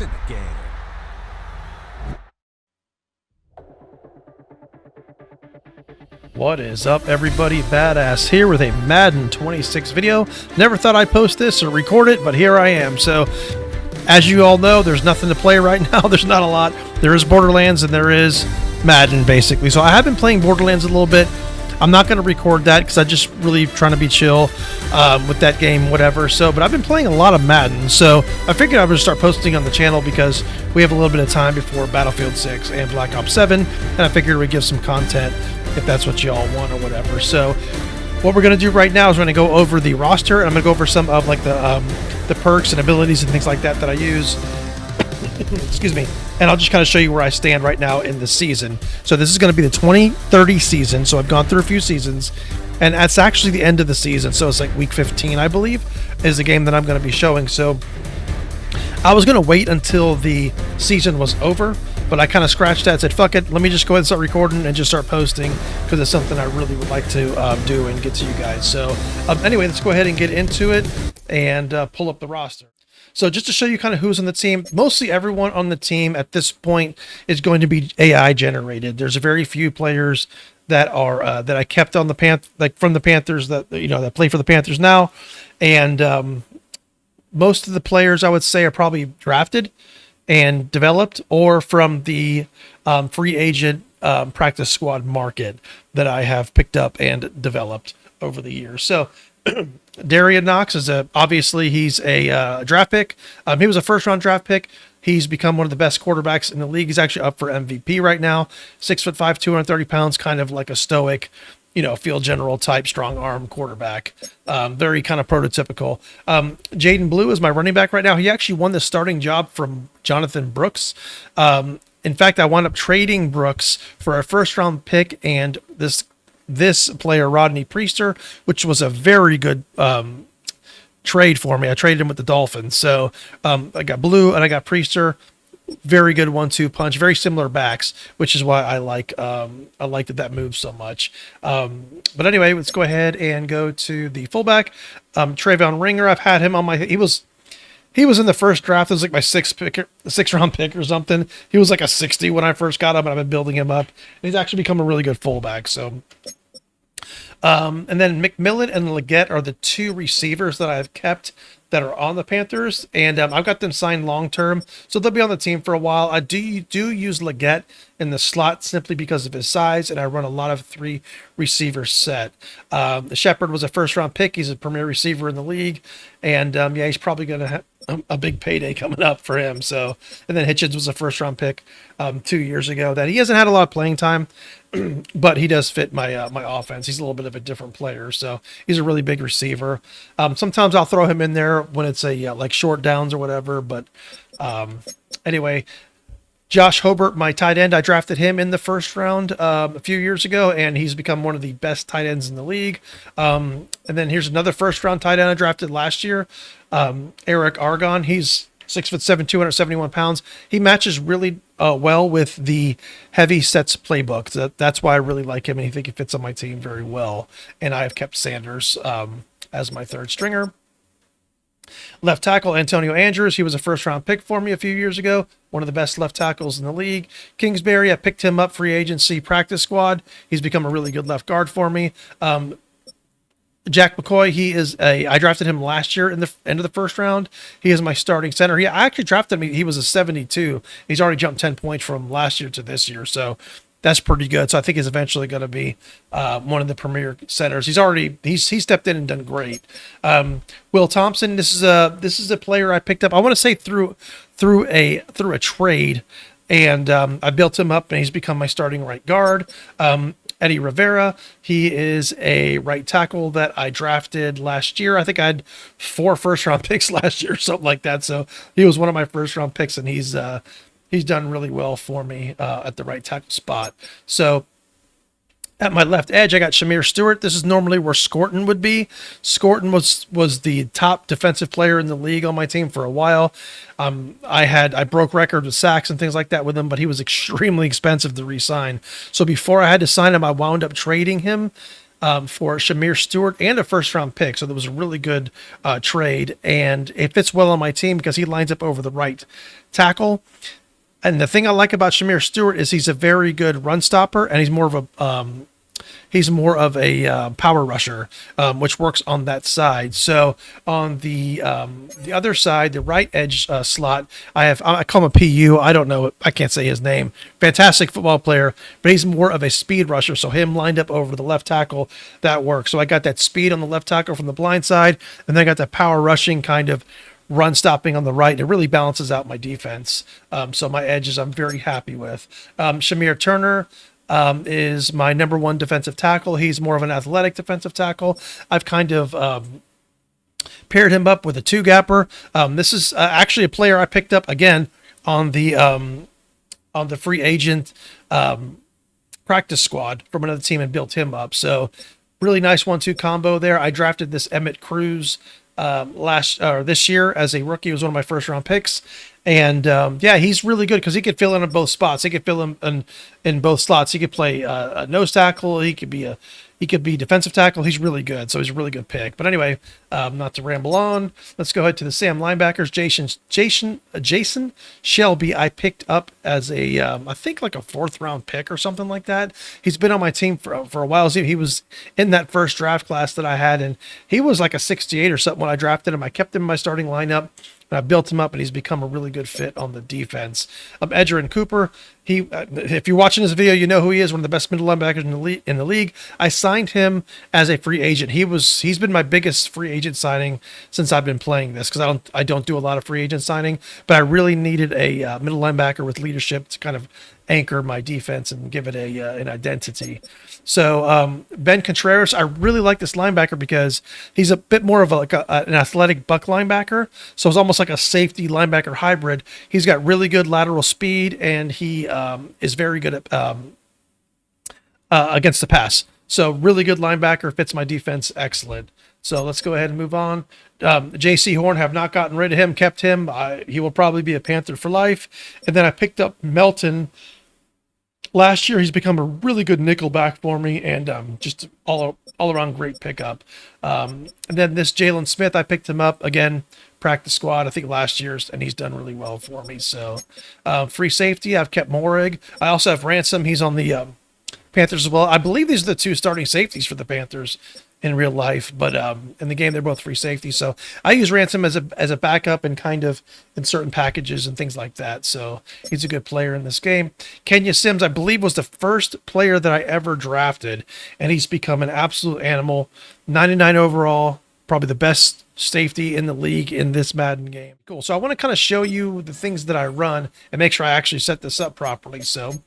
in the game. What is up, everybody? Badass here with a Madden 26 video. Never thought I'd post this or record it, but here I am. So, as you all know, there's nothing to play right now. There's not a lot. There is Borderlands and there is Madden, basically. So I have been playing Borderlands a little bit. I'm not going to record that because I'm just really trying to be chill with that game, whatever. So, but I've been playing a lot of Madden. So I figured I would start posting on the channel because we have a little bit of time before Battlefield 6 and Black Ops 7. And I figured we'd give some content if that's what you all want or whatever. So what we're going to do right now is we're going to go over the roster. And I'm going to go over some of like the perks and abilities and things like that that I use. Excuse me. And I'll just kind of show you where I stand right now in the season. So this is going to be the 2030 season. So I've gone through a few seasons, and that's actually the end of the season. So it's like week 15, I believe, is the game that I'm going to be showing. So I was going to wait until the season was over, but I kind of scratched that and said, fuck it, let me just go ahead and start recording and just start posting because it's something I really would like to do and get to you guys. So anyway, let's go ahead and get into it and pull up the roster. So just to show you kind of who's on the team, mostly everyone on the team at this point is going to be AI generated. There's a very few players that are that I kept on the from the Panthers that that play for the Panthers now, and most of the players I would say are probably drafted and developed or from the free agent practice squad market that I have picked up and developed over the years. So Darian Knox is obviously he's a draft pick. He was a first-round draft pick. He's become one of the best quarterbacks in the league. He's actually up for MVP right now. 6'5", 230 pounds, kind of like a stoic, field general type, strong arm quarterback. Very kind of prototypical. Jaden Blue is my running back right now. He actually won the starting job from Jonathan Brooks. In fact, I wound up trading Brooks for a first-round pick and this player, Rodney Priester, which was a very good trade for me. I traded him with the Dolphins. So I got Blue and I got Priester. Very good 1-2 punch. Very similar backs, which is why I liked that move so much. But anyway, let's go ahead and go to the fullback. Trayvon Ringer. I've had him on my. He was in the first draft. It was like my sixth round pick or something. He was like a 60 when I first got him, and I've been building him up. And he's actually become a really good fullback. So, and then McMillan and Leggett are the two receivers that I've kept that are on the Panthers, and I've got them signed long term, so they'll be on the team for a while. I do use Leggett in the slot simply because of his size, and I run a lot of 3 receiver set. The Shepard was a first round pick. He's a premier receiver in the league, and yeah, he's probably going to have a big payday coming up for him. So, and then Hitchens was a first round pick 2 years ago. That he hasn't had a lot of playing time, but he does fit my my offense. He's a little bit of a different player, so he's a really big receiver. Sometimes I'll throw him in there when it's a like short downs or whatever. But anyway, Josh Hobart, my tight end, I drafted him in the first round a few years ago, and he's become one of the best tight ends in the league. And then here's another first round tight end I drafted last year, Eric Argon. He's 6'7", 271 pounds. He matches really well with the heavy sets playbook. That's why I really like him, and I think he fits on my team very well. And I have kept Sanders as my third stringer. Left tackle, Antonio Andrews. He was a first-round pick for me a few years ago. One of the best left tackles in the league. Kingsbury, I picked him up free agency practice squad. He's become a really good left guard for me. Jack McCoy, I drafted him last year in the end of the first round. He is my starting center. I actually drafted him. He was a 72. He's already jumped 10 points from last year to this year. So that's pretty good. So I think he's eventually going to be one of the premier centers. He's stepped in and done great. Will Thompson, this is a player I picked up. I want to say through a trade, and I built him up, and he's become my starting right guard. Eddie Rivera, he is a right tackle that I drafted last year. I think I had 4 first-round picks last year, something like that. So he was one of my first-round picks, and he's done really well for me at the right tackle spot. So at my left edge, I got Shamir Stewart. This is normally where Scorton would be. Scorton was the top defensive player in the league on my team for a while. I broke records with sacks and things like that with him, but he was extremely expensive to re-sign. So before I had to sign him, I wound up trading him for Shamir Stewart and a first-round pick. So that was a really good trade, and it fits well on my team because he lines up over the right tackle. And the thing I like about Shamir Stewart is he's a very good run stopper, and he's more of a power rusher, which works on that side. So on the other side, the right edge slot, I call him a PU. I don't know. I can't say his name. Fantastic football player, but he's more of a speed rusher. So him lined up over the left tackle, that works. So I got that speed on the left tackle from the blind side, and then I got that power rushing kind of run stopping on the right. It really balances out my defense. So my edges I'm very happy with. Shamir Turner is my number one defensive tackle. He's more of an athletic defensive tackle. I've kind of paired him up with a two-gapper. This is actually a player I picked up again on the free agent practice squad from another team and built him up. So really nice 1-2 combo there. I drafted this Emmett Cruz this year as a rookie. He was one of my first round picks, and yeah, he's really good because he could fill in both spots. He could fill in both slots. He could play a nose tackle. He could be defensive tackle. He's really good, so he's a really good pick. But anyway, not to ramble on, let's go ahead to the Sam linebackers. Jason Shelby I picked up as a I think like a 4th round pick or something like that. He's been on my team for a while. He was in that first draft class that I had, and he was like a 68 or something when I drafted him. I kept him in my starting lineup, and I built him up, and he's become a really good fit on the defense. Edgerrin Cooper, if you're watching this video, you know who he is, one of the best middle linebackers in the league. I signed him as a free agent. He's been my biggest free agent signing since I've been playing this, because I don't do a lot of free agent signing, but I really needed a middle linebacker with leadership to kind of anchor my defense and give it an identity. So Ben Contreras, I really like this linebacker because he's a bit more of an athletic buck linebacker. So it's almost like a safety linebacker hybrid. He's got really good lateral speed, and he is very good at against the pass. So really good linebacker, fits my defense excellent. So let's go ahead and move on. J.C. Horn, have not gotten rid of him, kept him. He will probably be a Panther for life. And then I picked up Melton. Last year, he's become a really good nickel back for me, and just all around great pickup. And then this Jalen Smith, I picked him up again, practice squad, I think last year's, and he's done really well for me. So free safety, I've kept Morig. I also have Ransom. He's on the Panthers as well. I believe these are the two starting safeties for the Panthers in real life, but in the game they're both free safeties. So I use Ransom as a backup and kind of in certain packages and things like that. So he's a good player in this game. Kenya Sims, I believe, was the first player that I ever drafted, and he's become an absolute animal. 99 overall, probably the best safety in the league in this Madden game. Cool. So I want to kind of show you the things that I run and make sure I actually set this up properly. So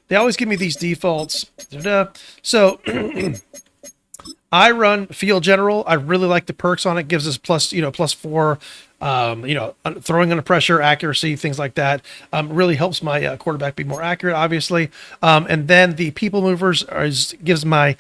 they always give me these defaults. So I run Field General. I really like the perks on it. Gives us +4, throwing under pressure, accuracy, things like that. Really helps my quarterback be more accurate, obviously. And then the People Movers gives my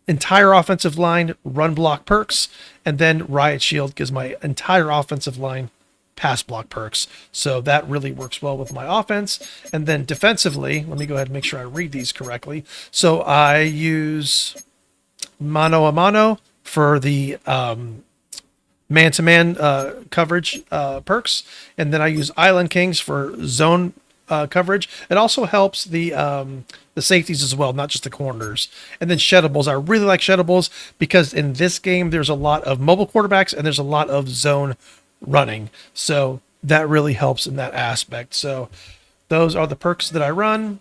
entire offensive line run block perks. And then Riot Shield gives my entire offensive line pass block perks. So that really works well with my offense. And then defensively, let me go ahead and make sure I read these correctly. So I use mano a mano for the man-to-man coverage perks. And then I use Island Kings for zone coverage. It also helps the safeties as well, not just the corners. And then Sheddables. I really like Sheddables because in this game, there's a lot of mobile quarterbacks and there's a lot of zone running, so that really helps in that aspect. So those are the perks that I run.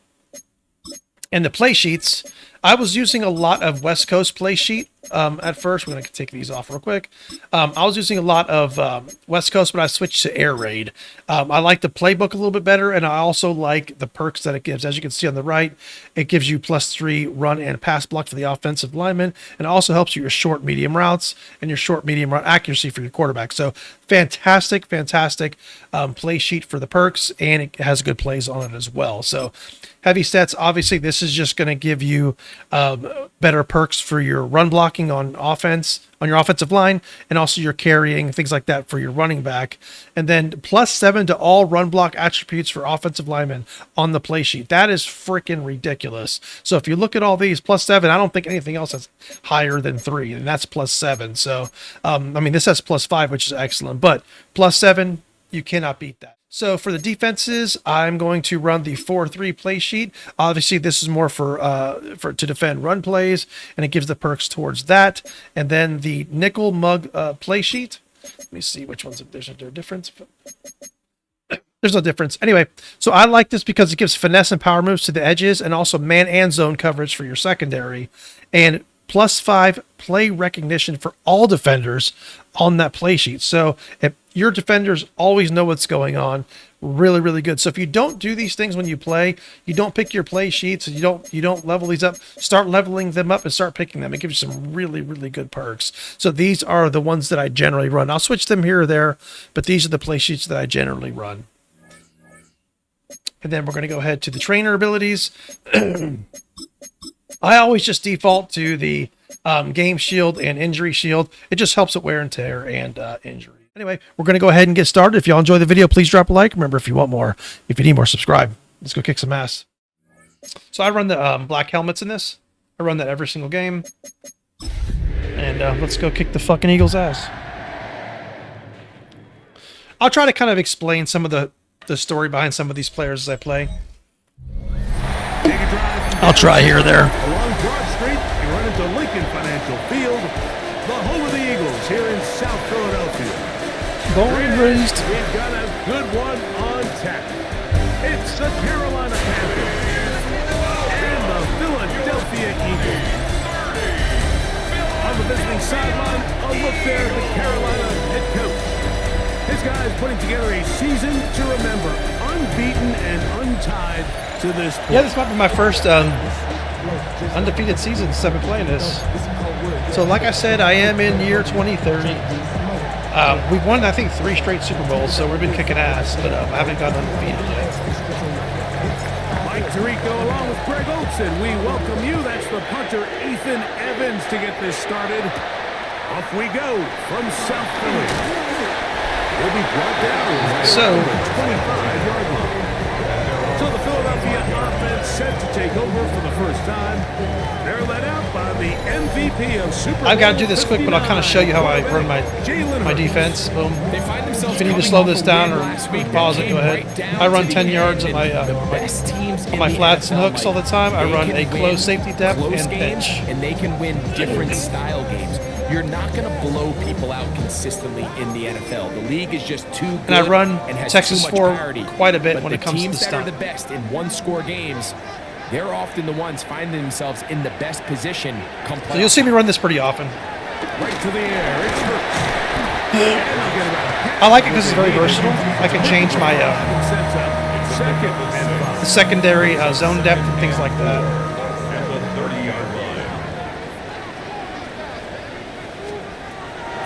And the play sheets, I was using a lot of West Coast play sheet at first. We're going to take these off real quick. I was using a lot of West Coast, but I switched to Air Raid. I like the playbook a little bit better, and I also like the perks that it gives. As you can see on the right, it gives you +3 run and pass block for the offensive lineman, and it also helps you your short, medium routes and your short, medium route accuracy for your quarterback. So fantastic play sheet for the perks, and it has good plays on it as well. So heavy sets, obviously, this is just going to give you better perks for your run blocking on offense, on your offensive line, and also your carrying, things like that for your running back. And then +7 to all run block attributes for offensive linemen on the play sheet. That is freaking ridiculous. So if you look at all these, +7, I don't think anything else is higher than 3, and that's +7. So, I mean, this has +5, which is excellent, but +7, you cannot beat that. So for the defenses, I'm going to run the 4-3 play sheet. Obviously, this is more for to defend run plays, and it gives the perks towards that. And then the nickel mug play sheet. Let me see which ones. There's a difference. There's no difference. Anyway, so I like this because it gives finesse and power moves to the edges, and also man and zone coverage for your secondary, and +5 play recognition for all defenders on that play sheet. So if your defenders always know what's going on, really, really good. So if you don't do these things when you play, you don't pick your play sheets, and you don't level these up, start leveling them up and start picking them. It gives you some really, really good perks. So these are the ones that I generally run. I'll switch them here or there, but these are the play sheets that I generally run. And then we're going to go ahead to the trainer abilities. I always just default to the game shield and injury shield. It just helps with wear and tear and injury. Anyway, we're going to go ahead and get started. If y'all enjoy the video, please drop a like. Remember, if you want more, if you need more, subscribe. Let's go kick some ass. So I run the black helmets in this. I run that every single game. And let's go kick the fucking Eagles' ass. I'll try to kind of explain some of the story behind some of these players as I play. I'll try here or there. Along Broad Street, you run into Lincoln Financial Field, the home of the Eagles here in South Philadelphia. Born and raised. We've got a good one on tap. It's the Carolina Panthers and the Philadelphia Eagles. On the visiting sideline, a look there at the Carolina head coach. His guys putting together a season to remember, unbeaten and untied to this point. Yeah, this might be my first undefeated season since I've been playing this. So like I said, I am in year 2030. We've won, I think, 3 straight Super Bowls, so we've been kicking ass, but I haven't gotten undefeated yet. Mike Tirico along with Greg Olson, we welcome you. That's the punter, Ethan Evans, to get this started. Off we go from South Philly. Will be brought down So, the 25-yard line. So the Philadelphia offense set to take over for the first time. They're led out by the MVP of Super Bowl. I've got to do this quick, but I'll kind of show you how I run my defense. Boom. If you need to slow this down or pause it, go ahead. I run 10 yards on my flats and hooks all the time. I run a close safety depth and pitch. And they can win different style games. You're not going to blow people out consistently in the NFL. The league is just too good. And I run and has Texas too much 4 parity. quite a bit But when it comes to the teams that are stunt. the best in one-score games, they're often the ones finding themselves in the best position come playoff. So you'll see me run this pretty often. Right to the air. It's I like it because it's very versatile. I can change my secondary zone depth and things like that.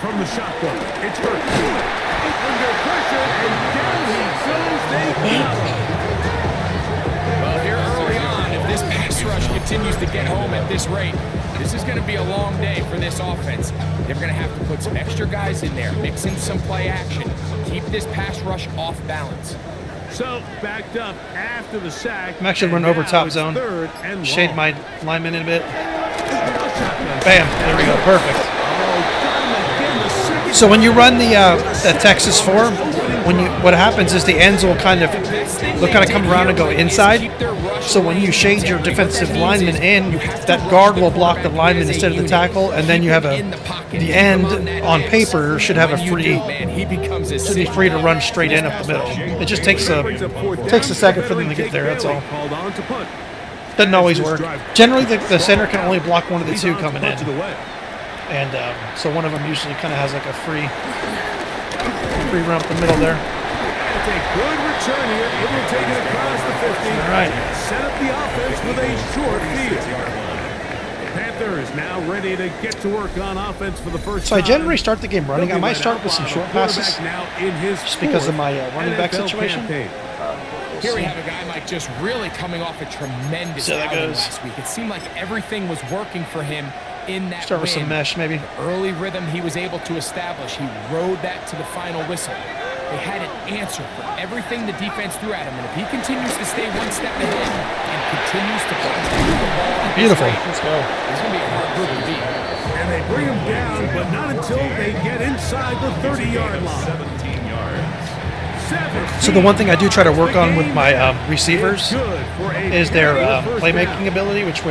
From the shotgun, it's hurt. Under pressure, and down he goes. They got him. Well, here early on, if this pass rush continues to get home at this rate, this is going to be a long day for this offense. They're going to have to put some extra guys in there, mix in some play action, keep this pass rush off balance. So, backed up after the sack. I'm actually running over top zone. Shade my lineman in a bit. Bam. There we go. Perfect. So when you run the Texas 4, what happens is the ends will kind of come around and go inside. So when you shade your defensive lineman in, that guard will block the lineman instead of the tackle, and then you have the end on paper should have should be free to run straight in up the middle. It just takes a second for them to get there. That's all. Doesn't always work. Generally, the center can only block one of the two coming in. And so one of them usually kind of has like a free run up the middle there. It's a good return here. It will take it across the 50. All right. Set up the offense with a short field. Panthers now ready to get to work on offense for the first time. So I generally time. start the game running. I might start with some short passes Now in his just because of my running back NFL situation. Campaign. Here we have a guy, Mike, just really coming off a tremendous outing last week. It seemed like everything was working for him in that Start with some mesh, maybe. The early rhythm he was able to establish. He rode that to the final whistle. They had an answer for everything the defense threw at him, and if he continues to stay one step ahead and continues to protect the ball at this rate, Let's go. it's going to be a hard group to beat. And they bring him down, but not until they get inside the 30-yard line. 17 yards. So the one thing I do try to work on with my receivers is their playmaking ability, which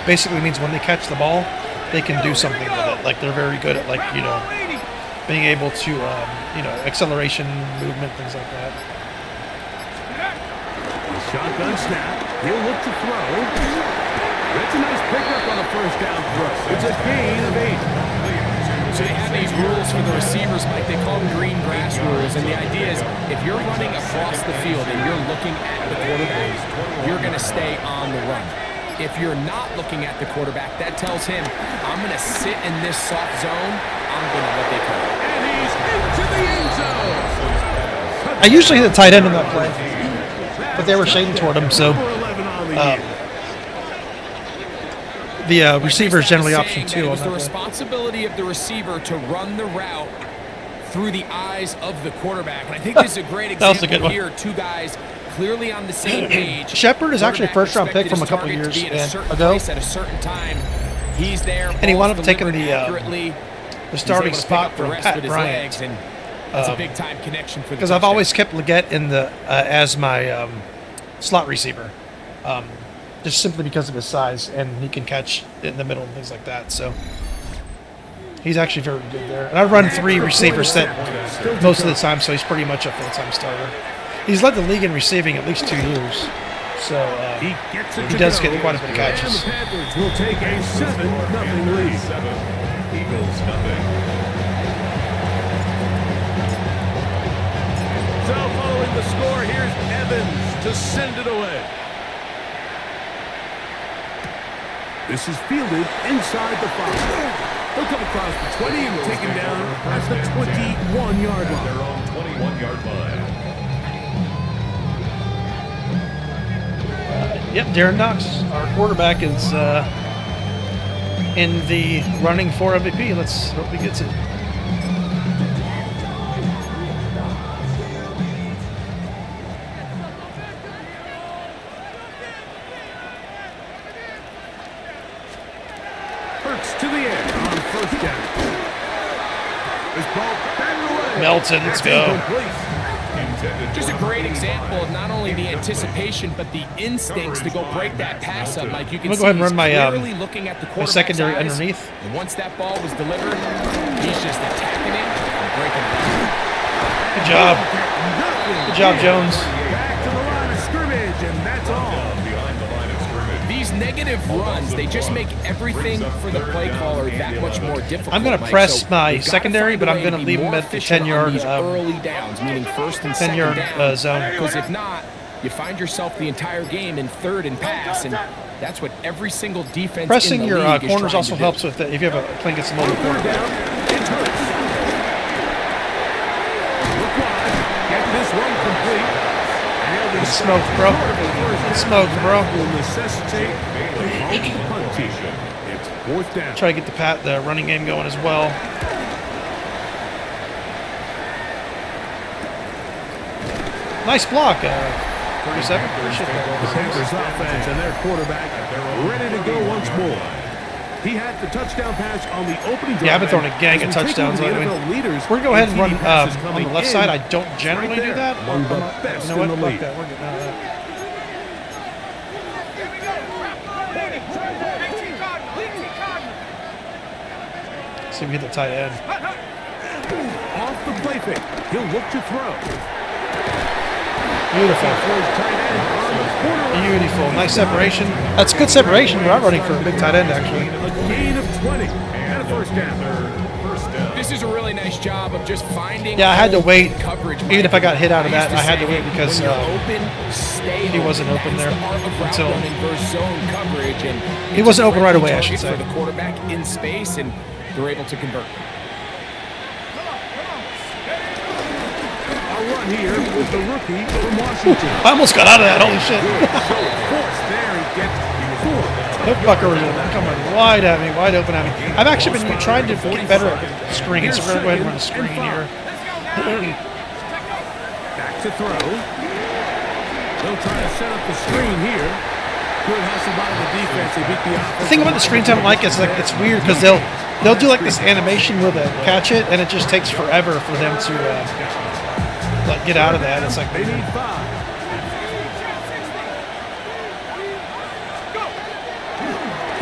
basically means when they catch the ball, they can do something with it. Like they're very good at, like, you know, being able to, you know, acceleration, movement, things like that. Shotgun snap. He'll look to throw. That's a nice pickup on a first down throw. It's a gain of 8. So they have these rules for the receivers, Mike. They call them green grass rules. And the idea is if you're running across the field and you're looking at the quarterback, you're going to stay on the run. If you're not looking at the quarterback, that tells him, I'm going to sit in this soft zone. I'm going to what they call it. And he's into the end zone. I usually hit the tight end on that play, but they were shading toward him, so the receiver is generally option 2 it on was that the play. responsibility of the receiver to run the route through the eyes of the quarterback. And I think this is a great That was a example good one. here. Two guys clearly on the same page. Shepard is actually a Quarterback first-round pick from a couple expected his years target to be at a certain ago. place at a certain time. He's there. And he wound up taking ball's the delivered accurately. starting He's able to pick spot up the from rest Pat with his Bryant. legs, and that's a big-time connection for the Because I've touchdown. always kept Leggett in the as my slot receiver, just simply because of his size, and he can catch in the middle and things like that. So he's actually very good there. And I run 3 receiver set most of the time, so he's pretty much a full-time starter. He's led the league in receiving at least 2 years, so he gets it he to does go. get quite a bit of And catches. the Panthers will take a 7-0 lead. 7, Eagles nothing. So following the score, here's Evans to send it away. This is fielded inside the 5. He'll come across the 20 and taken down at the 21-yard At line. their own 21-yard line. Yep, Darren Knox, our quarterback, is in the running for MVP. Let's hope he gets it. Hurts to the end on first down. This ball batted away. Melton, let's go. Incomplete. Intended Just a for great example of not only the anticipation, but the instincts to go break that pass up. Like you can I'm see, gonna go ahead and run he's my, clearly looking at the my quarterback's secondary eyes, underneath. And once that ball was delivered, he's just attacking it and breaking it. Good job. Nothing. Good job, Jones. Back to the line of scrimmage, and that's all. behind the line of scrimmage. These negative runs, they just make everything for the play caller that much more difficult. I'm gonna Mike. press So my we've gotta secondary, find but a I'm way gonna to be leave him more at the efficient 10-yard, on these early downs, meaning first and 10-yard, second down. zone. Because if not, you find yourself the entire game in third and pass, and that's what every single defense Pressing in the your league is corners trying also to do. helps with it if you have a playing against a mobile Third quarterback. down, it's Hurts. Look wide. Get this one complete. And he'll be It's smoked, bro. It's smoked, bro. will necessitate the punt team. It's fourth down. Try to get the running game going as well. Nice block, 37. Appreciate The that. Panthers offense and their quarterback ready to go once more. He had the touchdown pass on the opening drive. Yeah, I've been throwing a gang of As we take touchdowns a look at lately. the NFL leaders We're gonna go ahead and in run TD passes on coming the left in. side. I don't generally Right do there, that. among the I'm not- best you know in what? the Fuck league. that. We're getting out of that. See if we hit the tight end. Off the play fake. He'll look to throw. Beautiful. For his tight end on the corner. Beautiful. Nice separation. That's good separation. We're not running for a big tight end, actually. A gain of 20 and a first down. This is a really nice job of just finding. Yeah, I had to wait. Coverage, Even if I got hit out of that, used I had to say, wait because when you're open, stay he open. wasn't open That's there the art of route until- running versus zone coverage, and He it's wasn't a open right friendly away, I should target say. for the quarterback in space, and they're able to convert. A run here with the rookie from Washington. I almost got out of that. Holy shit. Force there, he gets 4. That fucker was coming wide at me, wide open at me. I've actually been trying to get better at screens, so we're going to go ahead and run a screen here. Back to throw. They'll try to set up the screen here. Good hustle by the defense. They beat the offense. The thing about the screens I don't like is like it's weird because they'll do like this animation where they catch it, and it just takes forever for them to like get out of that. It's like They need 5.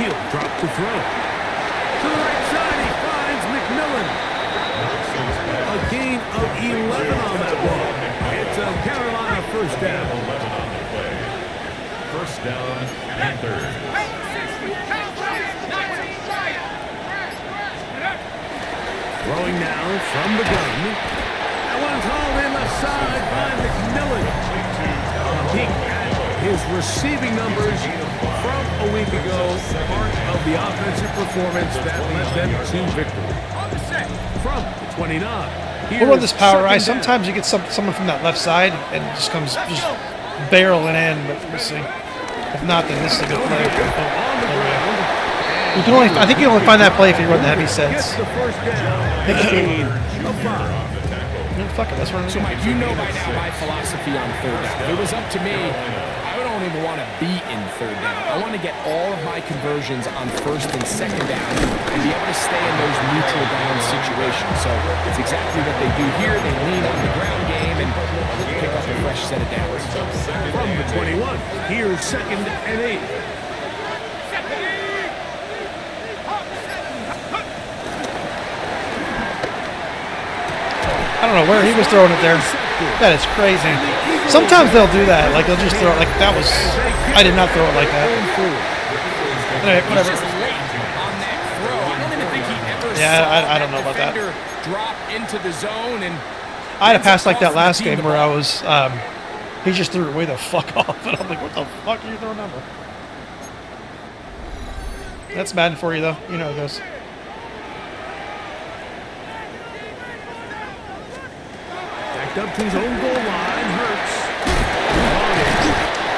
He'll drop the throw. To the right side, he finds McMillan. A gain of 11 on that ball. It's a Carolina first down. 11 on the play. First down, Panthers. Throwing now from the gun. That one's hauled in left side by McMillan. A peek at his receiving numbers from a week ago. Part of the offensive performance that led them to victory. From the 29. we'll run this power eye. Second down. Sometimes you get someone from that left side and it just comes just barreling in, but we'll see. If not, then this is a good play. On the ground. You can only, I think you can only find that play if you run the heavy sets. Gets the first down. Gain of 5. Fuck it, let's run it So, again. Mike, you know by now my philosophy on third down. If it was up to me, I don't even want to be in third down. I want to get all of my conversions on first and second down and be able to stay in those neutral down situations. So it's exactly what they do here. They lean on the ground game and pick up a fresh set of downs. From the 21. Here's 2nd and 8. I don't know where he was throwing it there. That is crazy. Sometimes they'll do that. Like they'll just throw it like that was. I did not throw it like that. Anyway, He's whatever. just late on that throw. I don't even think he ever Yeah, saw I don't know about that. defender drop into the zone and I had a pass like that last game where I was. He just threw it way the fuck off, and I'm like, what the fuck are you throwing over? That's Madden for you though. You know how it goes. Backed up to his own goal line. Hurts.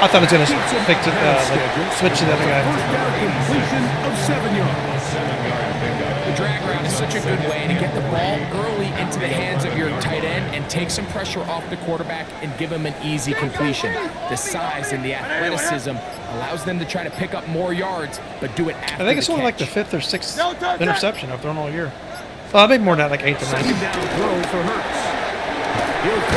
I thought it was gonna pick to like, switch to the other guy. First down completion of 7 yards. the drag route is such a good way to get the ball early into the hands of your tight end and take some pressure off the quarterback and give him an easy completion. The size and the athleticism allows them to try to pick up more yards, but do it after I think it's the only like the catch. 5th or 6th interception I've thrown all year. Maybe more than that, like 8th or 9th. Second down throw for Hurts.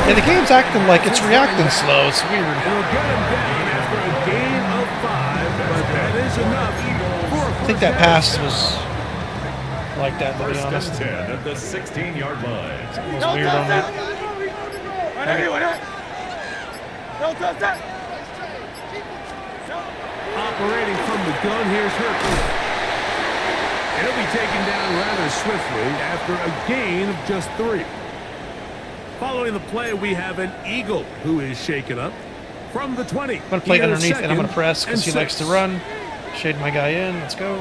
Yeah, the game's acting like it's reacting slow. It's weird. It'll get him down after a gain of 5, but that is enough for a I think that pass was like that, to be First honest. and 10 at the 16-yard line. It was weird on that. operating from the gun. Here's Hurts. And he'll be taken down rather swiftly after a gain of just 3. Following the play, we have an Eagle who is shaken up from the 20. I'm going to play Here's underneath and I'm going to 2nd press because and he likes to 6. run. Shade my guy in. Let's go.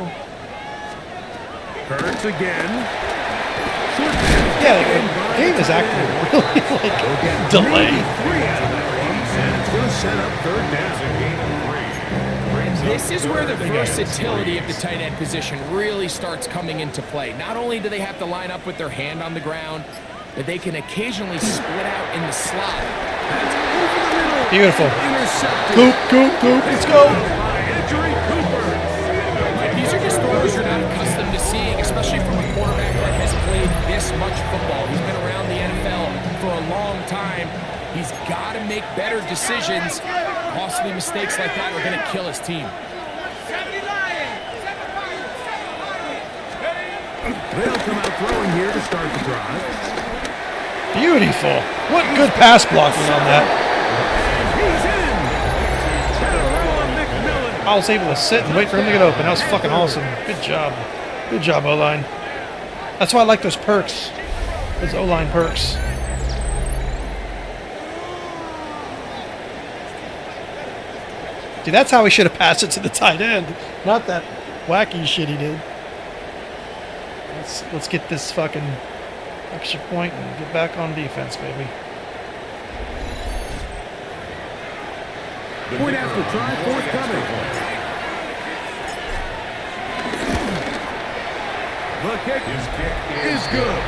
Hurts again. Yeah, the game is acting really like delayed. 3 out of that. And it's going to set up 3rd down. This is where the versatility of the tight end position really starts coming into play. Not only do they have to line up with their hand on the ground, but they can occasionally split out in the slot. Beautiful. Intercepted. Coop, let's go. By Edgerrin Cooper. Like, these are just throws you're not accustomed to seeing, especially from a quarterback that has played this much football. He's been around the NFL for a long time. He's got to make better decisions. Costly mistakes like that are going to kill his team. They'll come out throwing here to start the drive. Beautiful. What good pass blocking on that. He's in. Better run, McMillan. I was able to sit and wait for him to get open. That was fucking awesome. Good job. Good job, O-line. That's why I like those perks. Those O-line perks. Dude, that's how he should have passed it to the tight end. Not that wacky shit he did. Let's get this fucking extra point and get back on defense, baby. Point after try, forthcoming. The kick is good.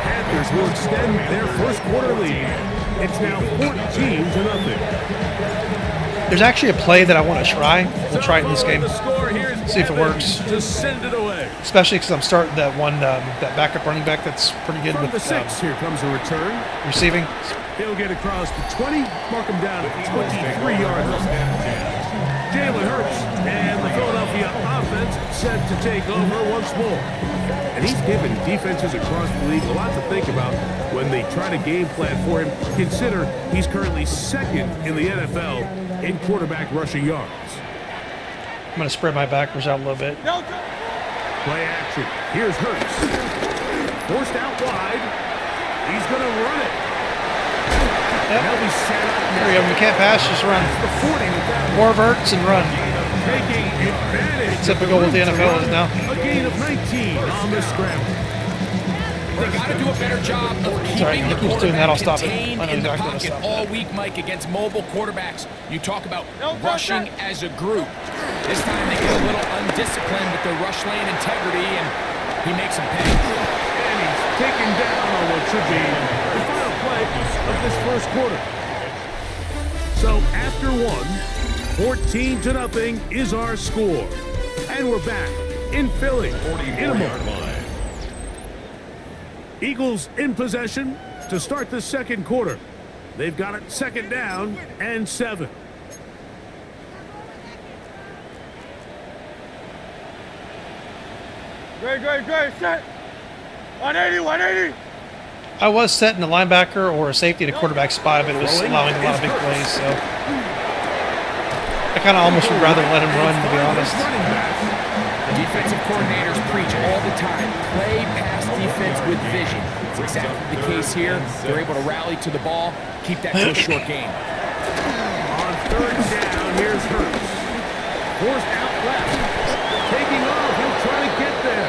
Panthers will extend their first quarter lead. It's now 14-0. There's actually a play that I want to try. We'll try it in this game. See if it works. Just send it away. Especially because I'm starting that one, that backup running back that's pretty good From with the 6, here comes a return. receiving. He'll get across the 20, mark him down at the 23-yard line. Jalen Hurts and the Philadelphia offense set to take over once more. And he's given defenses across the league a lot to think about when they try to game plan for him. Consider he's currently second in the NFL in quarterback rushing yards. I'm going to spread my backers out a little bit. Play action. Here's Hurts. Forced out wide. He's going to run it. Yep. They'll be set up. There we go. We can't pass, just run. The 40 with that. More Hurts and run. Taking advantage. Typical what the NFL is now. A gain of 19 on the scramble. They got to do a better job of Sorry, keeping the he keeps doing that. I'll stop it. contained I know in the exactly when to pocket stop all week, Mike, against mobile quarterbacks. You talk about rushing as a group. This time they get a little undisciplined with their rush lane integrity, and he makes them pay. And he's taken down on what should be the final play of this first quarter. So after one, 14-0 is our score. And we're back in Philly in a moment. Eagles in possession to start the second quarter. They've got it second down and 7. Great, set. 180. I was setting a linebacker or a safety at a quarterback spot, but it was allowing a lot of big plays, so I kind of almost would rather let him run, to be honest. Defensive coordinators preach all the time, play pass defense with vision. It's exactly the case here. They're able to rally to the ball, keep that to a short game. On third down, here's Hurts. Forced out left. Taking off, he'll try to get there.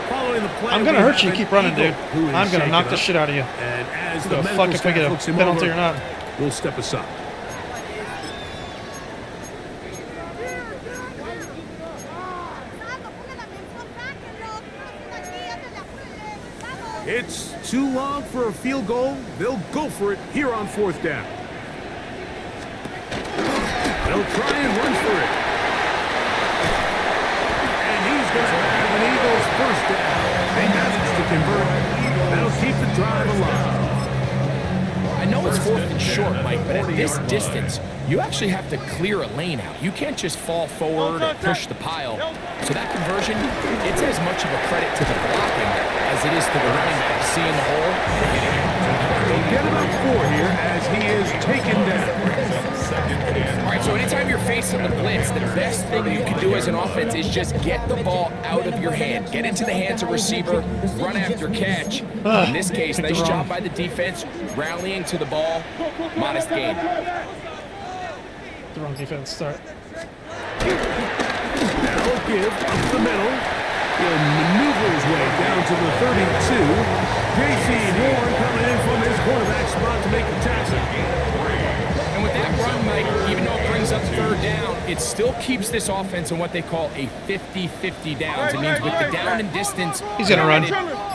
Following the play, I'm going to hurt you. Keep running, dude. Who is I'm going to knock the shaken shit out of you. up. And as Who the the medical fuck if we staff get looks a him penalty over, or not? we'll step aside. It's too long for a field goal. They'll go for it here on fourth down. They'll try and run for it. And he's going to have an Eagles first down. They managed to convert. That'll keep the drive alive. I know it's fourth and short, Mike, but at this distance, you actually have to clear a lane out. You can't just fall forward or push the pile. So that conversion, it's as much of a credit to the blocking as it is to the running back seeing the hole and hitting it. They'll get about 4 here as he is taken down. All right, so anytime you're facing the blitz, the best thing you can do as an offense is just get the ball out of your hand. Get into the hands of receiver, run after catch. In this case, nice job by the defense, rallying to the ball. Modest gain. The wrong defense start. That'll give up the middle. He'll maneuver his way down to the 32. J.C. Warren coming in from his quarterback spot to make the tackle. And with that run, Mike, even though it brings up third down, it still keeps this offense in what they call a 50-50 downs. It means with the down and distance, He's gonna run.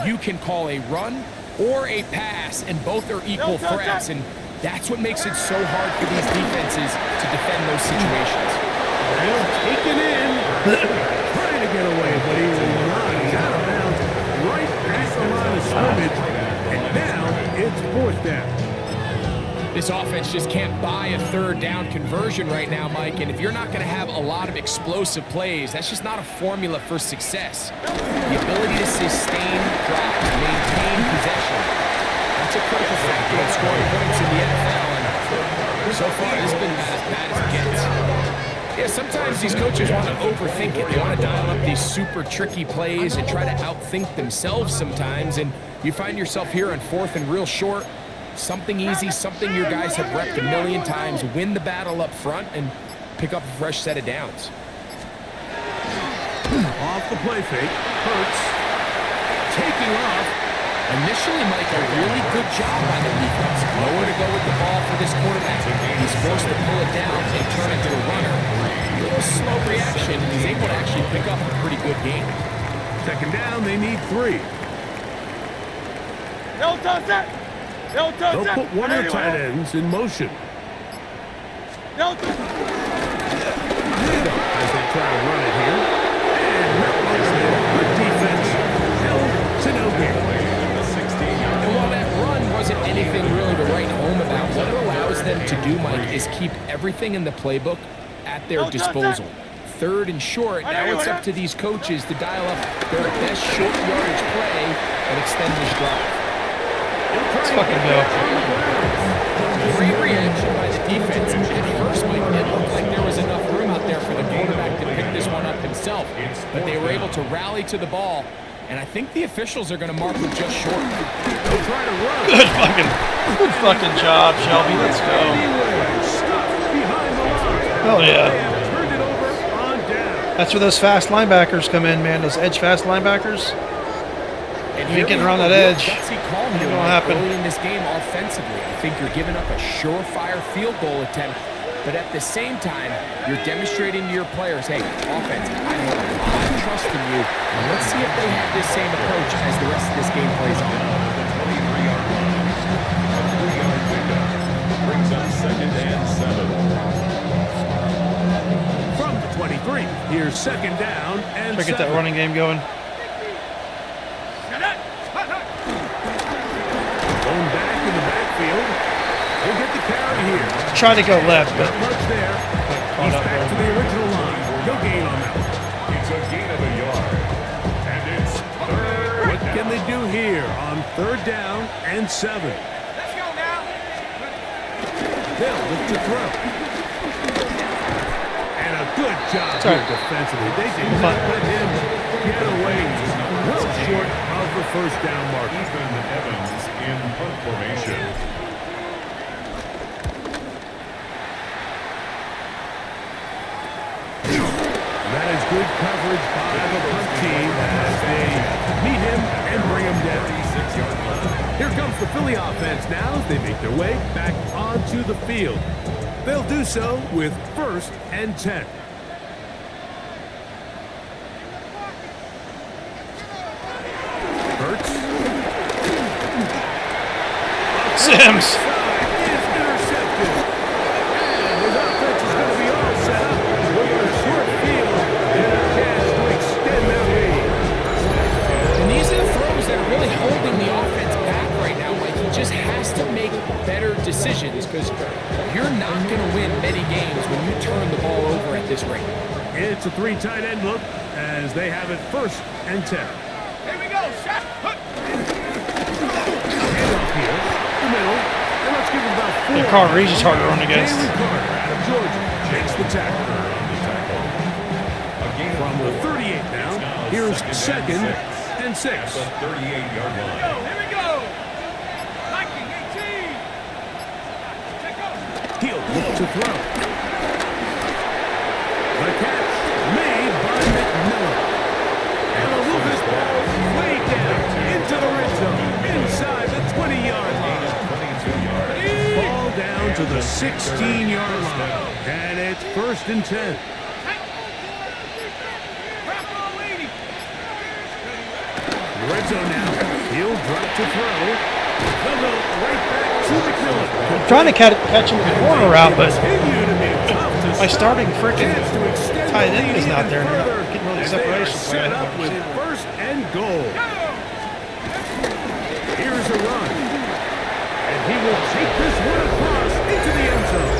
you can call a run or a pass, and both are equal threats. And that's what makes it so hard for these defenses to defend those situations. Well, taken in. Trying to get away, but he will not. He's out of bounds right at the line of scrimmage. And now it's fourth down. This offense just can't buy a third down conversion right now, Mike. And if you're not going to have a lot of explosive plays, that's just not a formula for success. The ability to sustain drives, maintain possession, that's a critical factor in scoring points in the NFL. And so far, this has been about as bad as it gets. Yeah, sometimes these coaches want to overthink it. They want to dial up these super tricky plays and try to outthink themselves sometimes. And you find yourself here on fourth and real short. Something easy, something your guys have repped a million times. Win the battle up front and pick up a fresh set of downs. Off the play fake. Hurts. Taking off. Initially, Mike, a really good job by the defense. Nowhere to go with the ball for this quarterback. He's forced to pull it down and turn it to a runner. A little slow reaction, and he's able to actually pick up a pretty good game. Second down, they need 3. They'll They'll put one of the tight ends in motion as they try to run it here. And good defense held to no gain. And while that run wasn't anything really to write home about, what it allows them to do, Mike, is keep everything in the playbook at their disposal. Third and short, now it's up to these coaches to dial up their best short yardage play and extend this drive. Let's fucking go. Great reaction by the defense. At first, Mike, it looked like there was enough room out there for the quarterback to pick this one up himself, but they were able to rally to the ball, and I think the officials are going to mark him just short. They'll try to run. Good fucking job, Shelby. Let's go. Hell yeah. That's where those fast linebackers come in, man. Those edge fast linebackers. And you ain't getting around that edge. Ain't gonna happen. Early in this game offensively, I think you're giving up a surefire field goal attempt, but at the same time, you're demonstrating to your players, hey, offense, I have a lot of trust in you, and let's see if they have this same approach as the rest of this game plays on. Brings up second and 7. From the 23, here's second down and Try to get that running game going. Going back in the backfield. He'll get the carry here. Try to go left, but Much there. He's back to the original line. No gain on that. It's a gain of a yard. And it's third. What can they do here on third down and 7? Let's go now. They'll look to throw. And a good job here defensively. They did not let him get away. Well short of the first down mark. Ethan Evans in punt formation. That is good coverage by the punt team as they meet him and bring him down. Here comes the Philly offense now as they make their way back onto the field. They'll do so with 1st and 10. Hurts. Sims. Is intercepted. And his offense is going to be all set up with a short field and a chance to extend their lead. And these are the throws that are really holding the offense back right now. Like, he just has to make better decisions because you're not going to win many games when you turn the ball over at this rate. It's a 3 tight end look as they have it 1st and 10. Here we go, shot. Handoff here, the middle, and let's give it about 4. Yeah, Carter, he's just hard to run against. Jalen Carter out of Georgia makes the tackle. From the 38 now, here's 2nd and 6. At the 38-yard line. Here we go. Liking 18. He'll look to throw. The catch made by McMillan. And a Lucas ball way down into the red zone, inside the 20-yard line. Ball down to the 16-yard line. And it's 1st and 10. Red zone now. He'll drop to throw. They'll go right back to McMillan. I'm trying to catch him in the corner route, but Continue to be tough to my starting freaking chance to extend tight the end lead is not even there. And they're further not getting really as they are separation. So I set have up to with receive. 1st and goal. Here's a run. And he will take this one across into the end zone.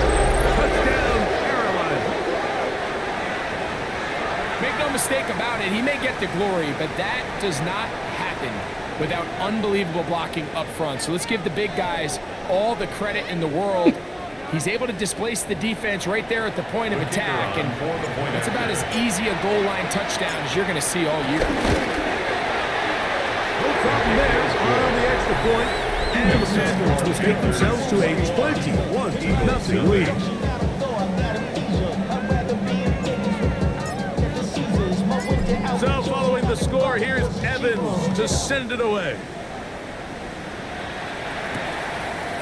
Touchdown, Carolina. Make no mistake about it, he may get the glory, but that does not happen without unbelievable blocking up front. So let's give the big guys all the credit in the world. He's able to displace the defense right there at the point of attack, and that's about as easy a goal line touchdown as you're going to see all year. No problem there on the extra point. And the Panthers will take themselves to a 21-0 lead. So following the score, here's Evans to send it away.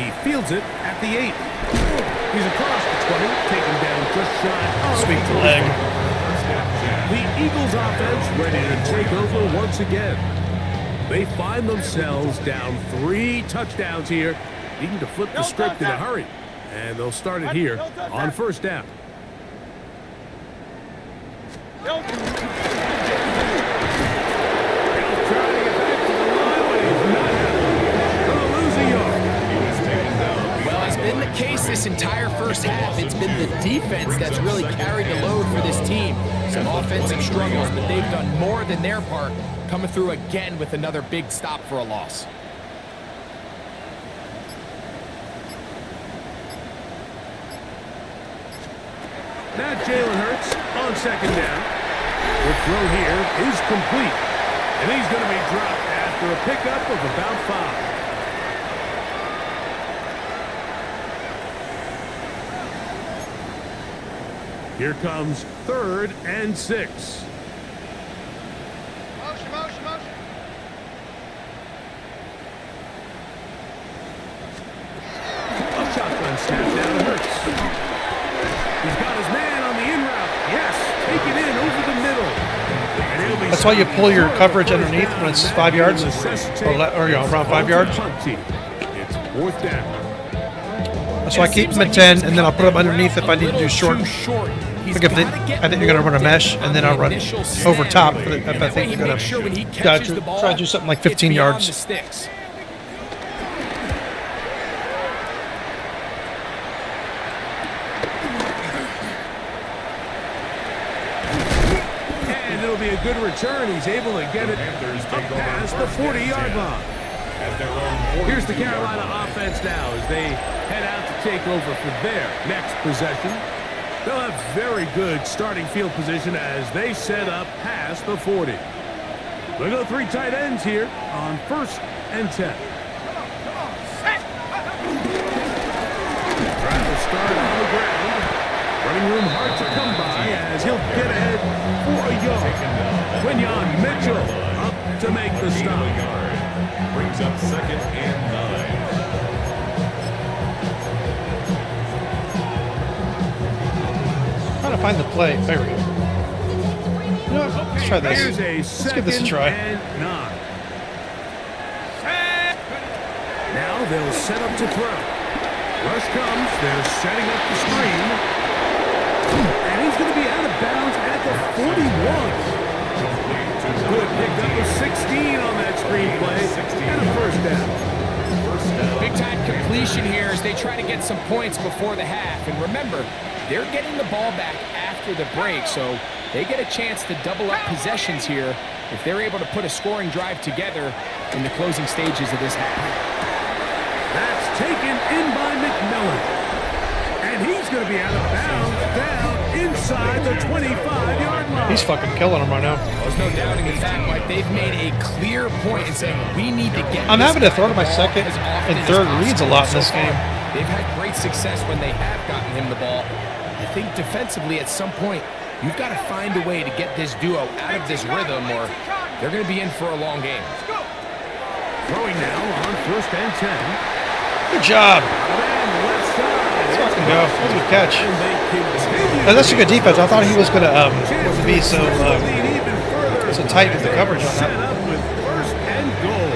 He fields it at the 8. He's across the 20, taken down just shy. Sweep the leg. The Eagles offense ready to take over once again. They find themselves down 3 touchdowns here, needing to flip the script in a hurry. And they'll start it here on first down. Well, it's been the case this entire first half. It's been the defense that's really carried the load for this team. Some offensive struggles, but they've done more than their part, coming through again with another big stop for a loss. Now Jalen Hurts on second down. The throw here is complete. And he's going to be dropped after a pickup of about 5. Here comes 3rd and 6. Motion, motion, motion. A shotgun snap down to Hurts. He's got his man on the in route. Yes, take it in over the middle. That's why you pull your coverage underneath when it's 5 yards, or around 5 yards. It's 4th down. That's why I keep them at 10, and then I'll put them underneath if I need to do short. Like if I think you're going to run a mesh, and then I'll run over top if I think you're going to try to do something like 15 yards. And it'll be a good return. He's able to get it up past the 40-yard line. Here's the Carolina offense now as they head out to take over for their next possession. They'll have very good starting field position as they set up past the 40. They'll go 3 tight ends here on 1st and 10. Trying to start on the ground. Running room hard to come by as he'll get ahead for a yard. Quinyon Mitchell up to make the stop. Brings up 2nd and 9. Trying to find the play. There we go. You know what? Let's try this. Let's give this a try. And 9. Now they'll set up to throw. Rush comes. They're setting up the screen. And he's going to be out of bounds at the 41. Good pickup of 16 on that screen play. And a 1st down. Big time completion here as they try to get some points before the half. And remember, they're getting the ball back after the break, so they get a chance to double up possessions here if they're able to put a scoring drive together in the closing stages of this half. That's taken in by McMillan. And he's going to be out of bounds down inside the 25-yard line. He's fucking killing him right now. There's no doubting the fact, like they've made a clear point in saying we need to get. I'm having to throw to my 2nd and 3rd reads a lot in this game. They've had great success when they have gotten him the ball. I think defensively at some point, you've got to find a way to get this duo out of this rhythm or they're going to be in for a long game. Throwing now on 1st and 10. Good job. Let's fucking go. That was a good catch. And that's a good defense. I thought he was going to be so tight with the coverage on that. 1st and goal.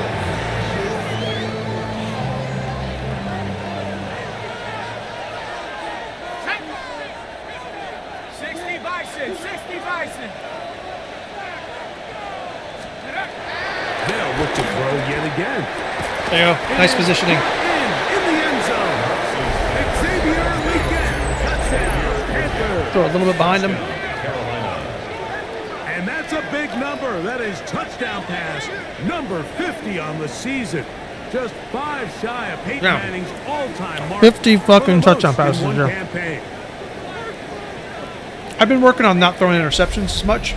They'll look to throw yet again. There you go. Nice positioning. In the end zone. Xavier Legend. Touchdown. Panthers. Throw a little bit behind him. And that's a big number. That is touchdown pass number 50 on the season. Just 5 shy of Peyton Manning's all-time mark. 50 fucking touchdown passes. Campaign. I've been working on not throwing interceptions as much.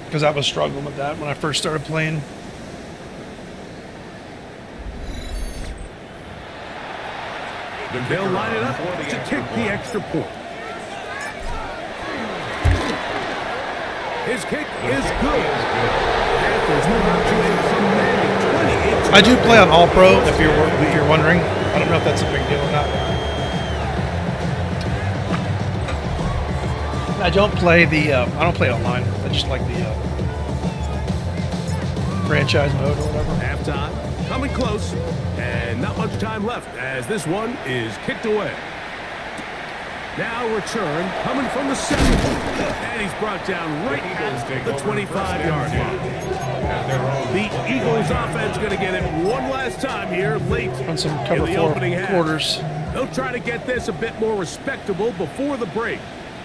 Because I was struggling with that when I first started playing. They'll line it up to kick the extra point. His kick is good. Panthers move up to a commanding 28. I do play on All Pro, if you're wondering. I don't know if that's a big deal or not. I don't play online. I just like the franchise mode or whatever. Halftime, coming close, and not much time left as this one is kicked away. Now return coming from the 7, and he's brought down right at the 25-yard line. The Eagles offense going to get it one last time here late On some in cover the 4 opening half. quarters. They'll try to get this a bit more respectable before the break.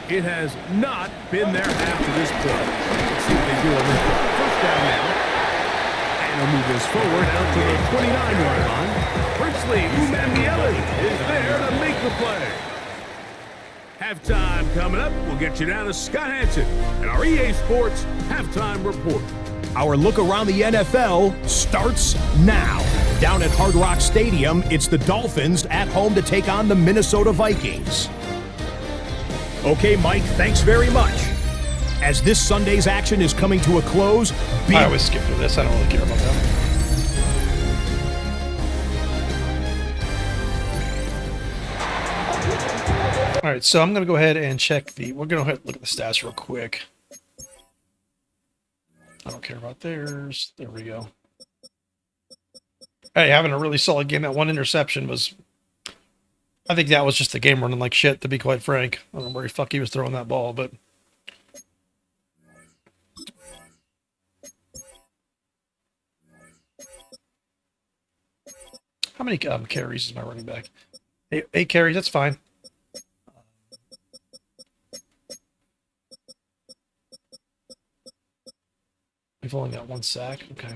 It has not been there after this point. Let's see what they do on this one. First down now. And they'll move this forward out to the 29-yard line. Princely Umanmiele is there to make the play. Halftime coming up. We'll get you down to Scott Hansen and our EA Sports Halftime Report. Our look around the NFL starts now. Down at Hard Rock Stadium, it's the Dolphins at home to take on the Minnesota Vikings. Okay, Mike, thanks very much. As this Sunday's action is coming to a close, I always skip through this. I don't really care about that. All right, so I'm going to go ahead and check we're going to look at the stats real quick. I don't care about theirs. There we go. Hey, having a really solid game. That one interception was... I think that was just the game running like shit, to be quite frank. I don't know where the fuck he was throwing that ball, but... How many carries is my running back? 8 carries, that's fine. We've only got 1 sack. Okay.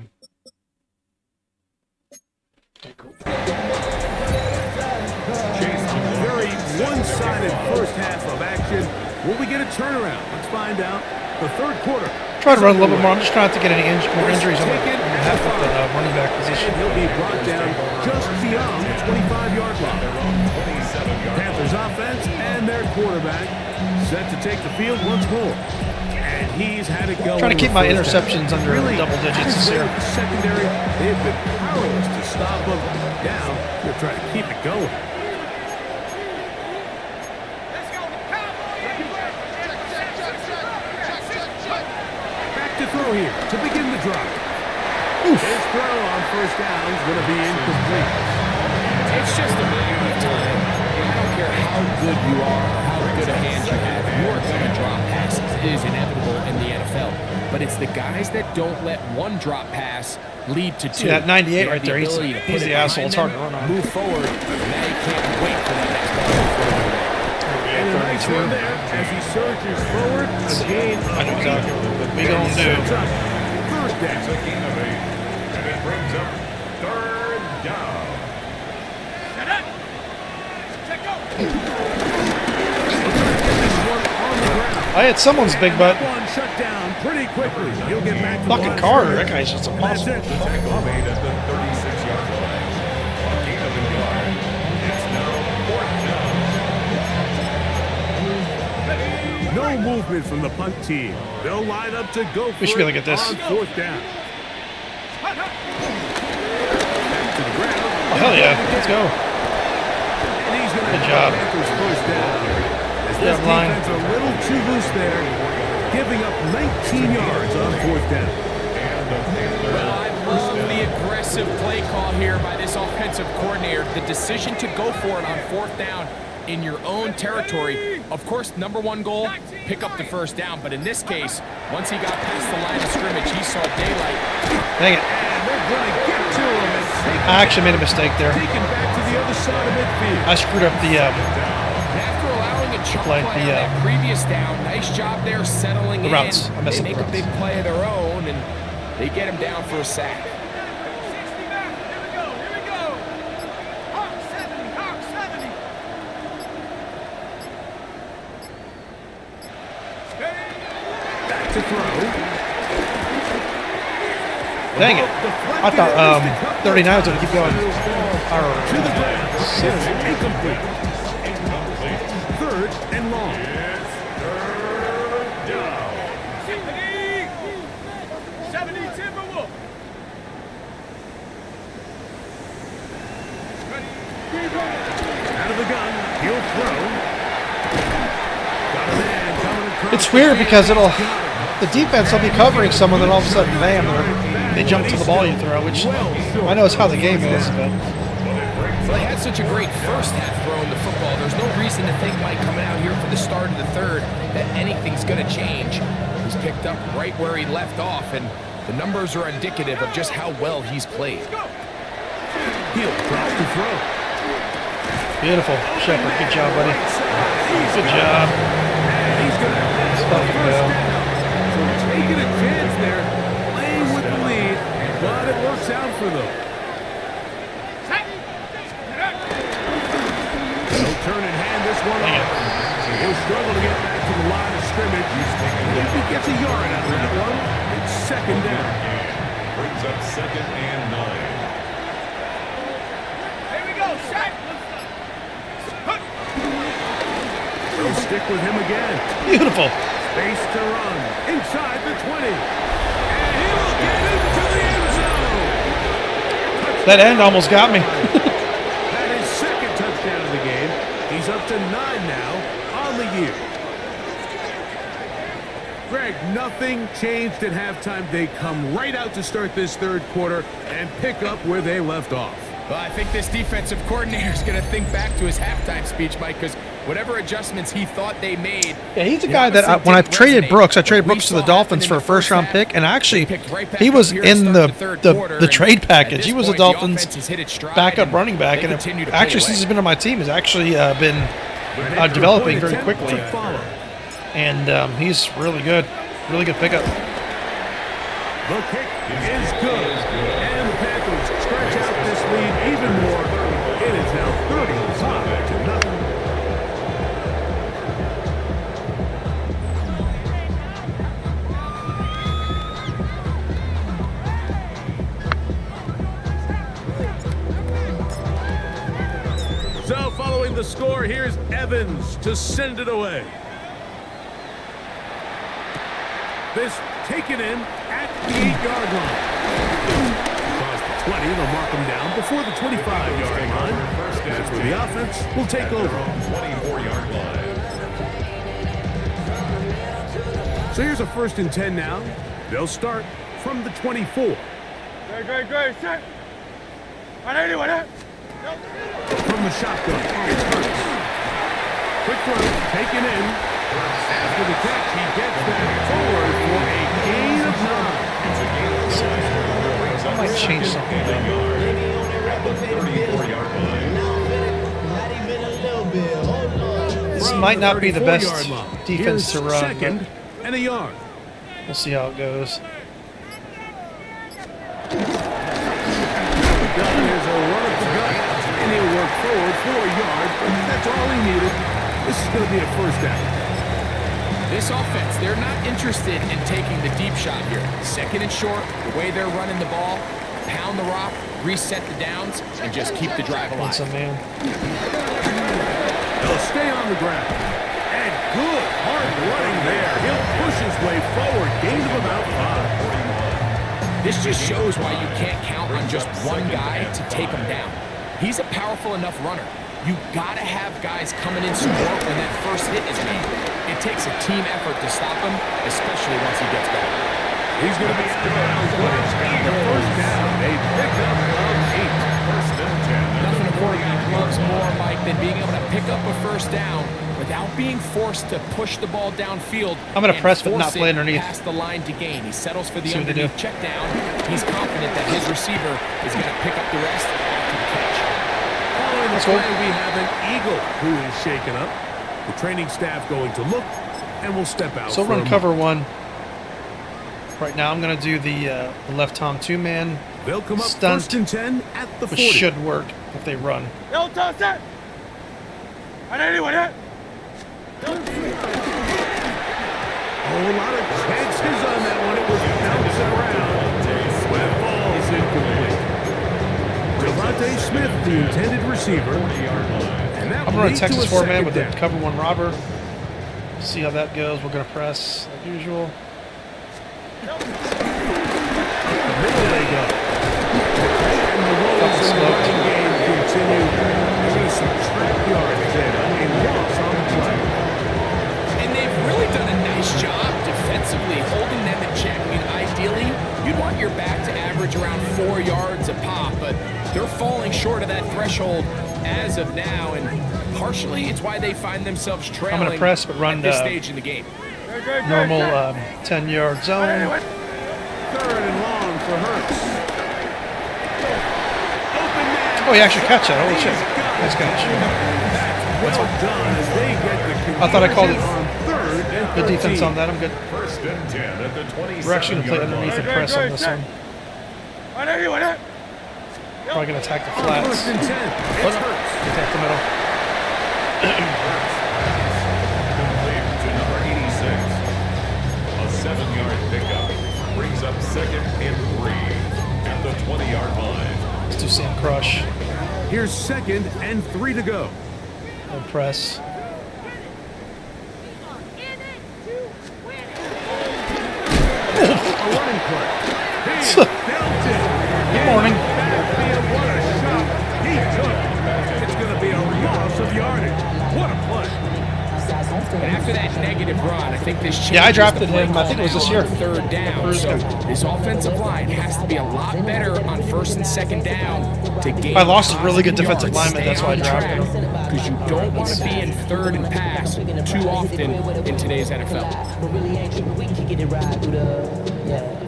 Okay, cool. Very one-sided first half of action. Will we get a turnaround? Let's find out. The third quarter. Try to run a little bit more. I'm just trying not to get any more injuries on the half of the running back position. And he'll be brought down just beyond the 25-yard line. Panthers offense and their quarterback set to take the field once more. And he's had it go. Trying to keep my interceptions under double digits this year. Secondary, they've been powerless to stop them. Now they're trying to keep it going. Throw here to begin the drive. His throw on first down is going to be incomplete. It's just a matter of time. I don't care how good you are or how good a hand you have. You are going to drop passes. It is inevitable in the NFL. But it's the guys that don't let one drop pass lead to 2. See that 98 right there. He's the asshole. It's hard to run on. Move forward. Now you can't wait for that next ball. And a nice one there as he surges forward. A gain of I know exactly what we gonna do. First down. It's a gain of 8, and it brings up 3rd down. I had someone's big butt. One shut down pretty quickly. He'll get back to the Fucking line. Carter. That guy's just That's impossible. it. Tackle made at the 36-yard line. A gain of 11. It's now 4th down. No movement from the punt team. They'll line up to go for We should be able to get this. on 4th down. Back to the ground. Oh, hell yeah. Let's go. And he's going to Good job. Panthers first down. As this Yeah, line. defense a little too loose there, giving up 19 yards on 4th down. Well, I love the aggressive play call here by this offensive coordinator. The decision to go for it on 4th down in your own territory. Of course, number 1 goal, pick up the first down. But in this case, once he got past the line of scrimmage, he saw daylight. Dang it. And they're going to get to him and take I actually made a mistake there. taken back to the other side of midfield. I screwed up the After allowing a chunk Play, play on the, that previous down, nice job there settling the in. routes. I messed They up make the a big routes. play of their own, and they get him down for a sack. To throw. Dang it. I thought 39 was going to keep going. To the ground. It's incomplete. Third and long. It's third down. 70 Timberwolf. Out of the gun. He'll throw. Got a man coming across. It's weird because the defense will be covering someone, then all of a sudden, bam, they jump to the ball you throw, which I know is how the game is, but. Well, they had such a great first half throwing the football. There's no reason to think, Mike, coming out here for the start of the third, that anything's going to change. He's picked up right where he left off, and the numbers are indicative of just how well he's played. He'll drop the throw. Beautiful. Shepard, good job, buddy. Good job. He's going to Let's fucking go. So taking a chance there, playing with the lead, but it works out for them. He'll turn and hand this one off. He'll struggle to get back to the line of scrimmage. If he gets a yard out of that one, it's second down. Brings up 2nd and 9. Here we go, Shaq. They'll stick with him again. Beautiful. Space to run inside the 20. And he'll get into the end zone. That end almost got me. That is second touchdown of the game. He's up to 9 now on the year. Greg, nothing changed at halftime. They come right out to start this third quarter and pick up where they left off. Well, I think this defensive coordinator is going to think back to his halftime speech, Mike, because whatever adjustments he thought they made. Yeah, he's a guy that when I traded Brooks, I traded Brooks to the Dolphins for a first-round pick, and actually he was in the trade package. He was the Dolphins' backup running back, and actually since he's been on my team, has actually been developing very quickly. And he's really good pickup. The kick is good, and the Panthers stretch out this lead even more. It is now 30-0. So following the score, here's Evans to send it away. This taken in at the 8-yard line. Across the 20, they'll mark him down before the 25-yard line. That's where the offense will take over. 24-yard line. So here's a 1st and 10 now. They'll start from the 24. Great, set. On anyone, From the shotgun, it's Hurts. Quick throw, taken in. After the catch, he gets that forward for a gain of 9. I might change something. At the 34-yard line. This might not be the best defense to run, Second but and a yard. we'll see how it goes. There's a run up the gut, and he'll work forward for a yard. That's all he needed. This is going to be a first down. This offense, they're not interested in taking the deep shot here. 2nd and short, the way they're running the ball, pound the rock, reset the downs, and just keep the drive alive. That's a man. They'll stay on the ground. And good hard running there. He'll push his way forward. Gain of about 5. This just shows why you can't count on just one guy to take him down. He's a powerful enough runner. You gotta have guys coming in support when that first hit is made. It takes a team effort to stop him, especially once he gets going. He's going to be out of bounds, but it's the first down. They pick up of 8. First and 10. Nothing a quarterback loves more, Mike, than being able to pick up a first down without being forced to push the ball downfield. I'm going to press but not play underneath. Past the line to gain. He settles for the See what they do. underneath check down. He's confident that his receiver is going to pick up the rest after the catch. Following the Let's go. play, we have an Eagle who is shaken up. The training staff going to look, and we'll step out. So for we're a going to cover one. Right now I'm going to do the left Tom 2-man They'll come up stunt, 1st and 10 at the 40. which should work if they run. Yo, toss it. On anyone, A whole lot of chances on that one. It was bouncing around. But it falls incomplete. Devontae Smith, the intended receiver. And that I'm will running lead to Texas a 4-man with second the down. cover 1 robber. See how that goes. We're going to press like usual. Middle they go. And the woes Fucking in the smoked. running game continue. There is some trap yards there. A loss on the play. And they've really done a nice job defensively holding them in check. I mean, ideally, you'd want your back to average around 4 yards a pop, but they're falling short of that threshold as of now, and partially it's why they find themselves trailing I'm gonna press, but run at this stage in the game. normal 10-yard zone. Third and long for Hurts. Open man. Oh, he actually catch that. Holy shit. Nice catch. Well done as they get the I thought I called it. conversion on third and Good defense 13. on that. I'm good. First and 10 at the 27-yard We're actually going to play line. underneath and press on this one. Probably going to attack the On flats. first and 10, it's Hurts. Attack the middle. Complete to number 86. A 7-yard pickup brings up second and 3 at the 20-yard line. Let's do Sam Crush. Here's second and 3 to go. And press. A running play. He felt it. Good morning. What a shot he took. It's going to be a loss of yardage. What a play. And after that negative run, I think this changes Yeah, I drafted the play him. I think it was call this now year. on third down. Bruce So guy. this offensive line has to be a lot better on first and second down to gain. I lost a really good defensive yards. lineman, that's why I drafted him. Because you don't want to be in third and pass too often in today's NFL.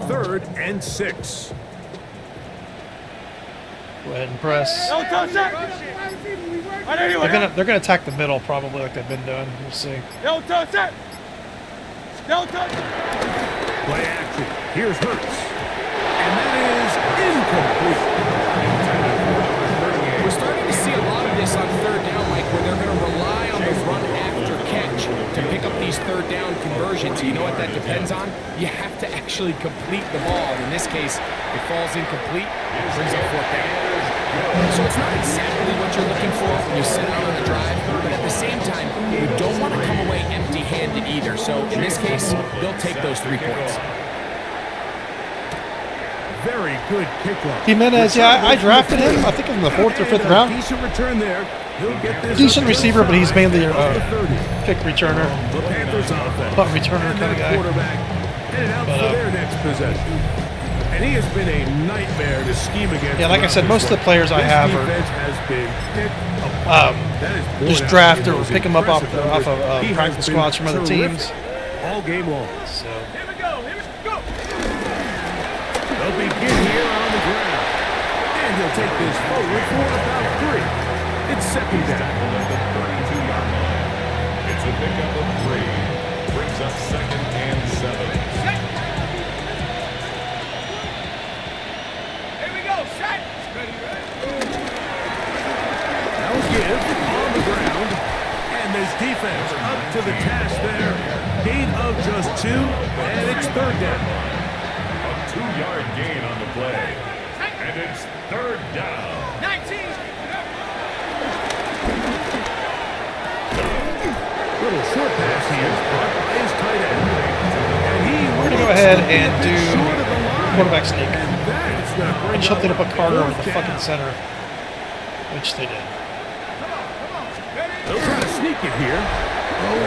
Third and 6. Go ahead and press. Don't touch that. They're gonna attack the middle probably like they've been doing. We'll see. Don't touch that. Don't touch it. Play action. Here's Hurts. And that is incomplete. We're starting to see a lot of this on third down, Mike, where they're going to rely on the run after catch to pick up these third down conversions. You know what that depends on? You have to actually complete the ball. In this case, it falls incomplete, it brings up fourth down. So it's not exactly what you're looking for when you set out on the drive, but at the same time, you don't want to come away empty-handed either. So in this case, they'll take those 3 points. Very good kickoff. Jimenez, yeah, I drafted him. I think in the 4th or 5th round. Decent return there. He'll get this Decent up to receiver, but he's mainly a the 30. kick returner, The Panthers offense. punt returner And kind of that guy. quarterback headed out for their next possession. And he has been a nightmare to scheme against. Yeah, like I said, throughout most of this the players I one. have This are defense has been picked apart. That is borne just out draft in or those pick them up off impressive of numbers. He has practice been squads from other terrific teams. all game long. So Here we go. Here we go. They'll begin here on the ground. And he'll take this forward for about 3. It's second down. At the 32-yard line. It's a pickup of 3. Brings up second and 7. Here we go. Set. Now give on the ground. And this defense up to the task there. Gain of just 2. And it's third down. A 2-yard gain on the play. And it's third down. 19. Little short pass here. Brought by his tight end. And he we're gonna go ahead and do short of the line. quarterback sneak. And that is going to bring And shut up it up a Carter over the fourth fucking down. center, which they did. They'll try to sneak it here.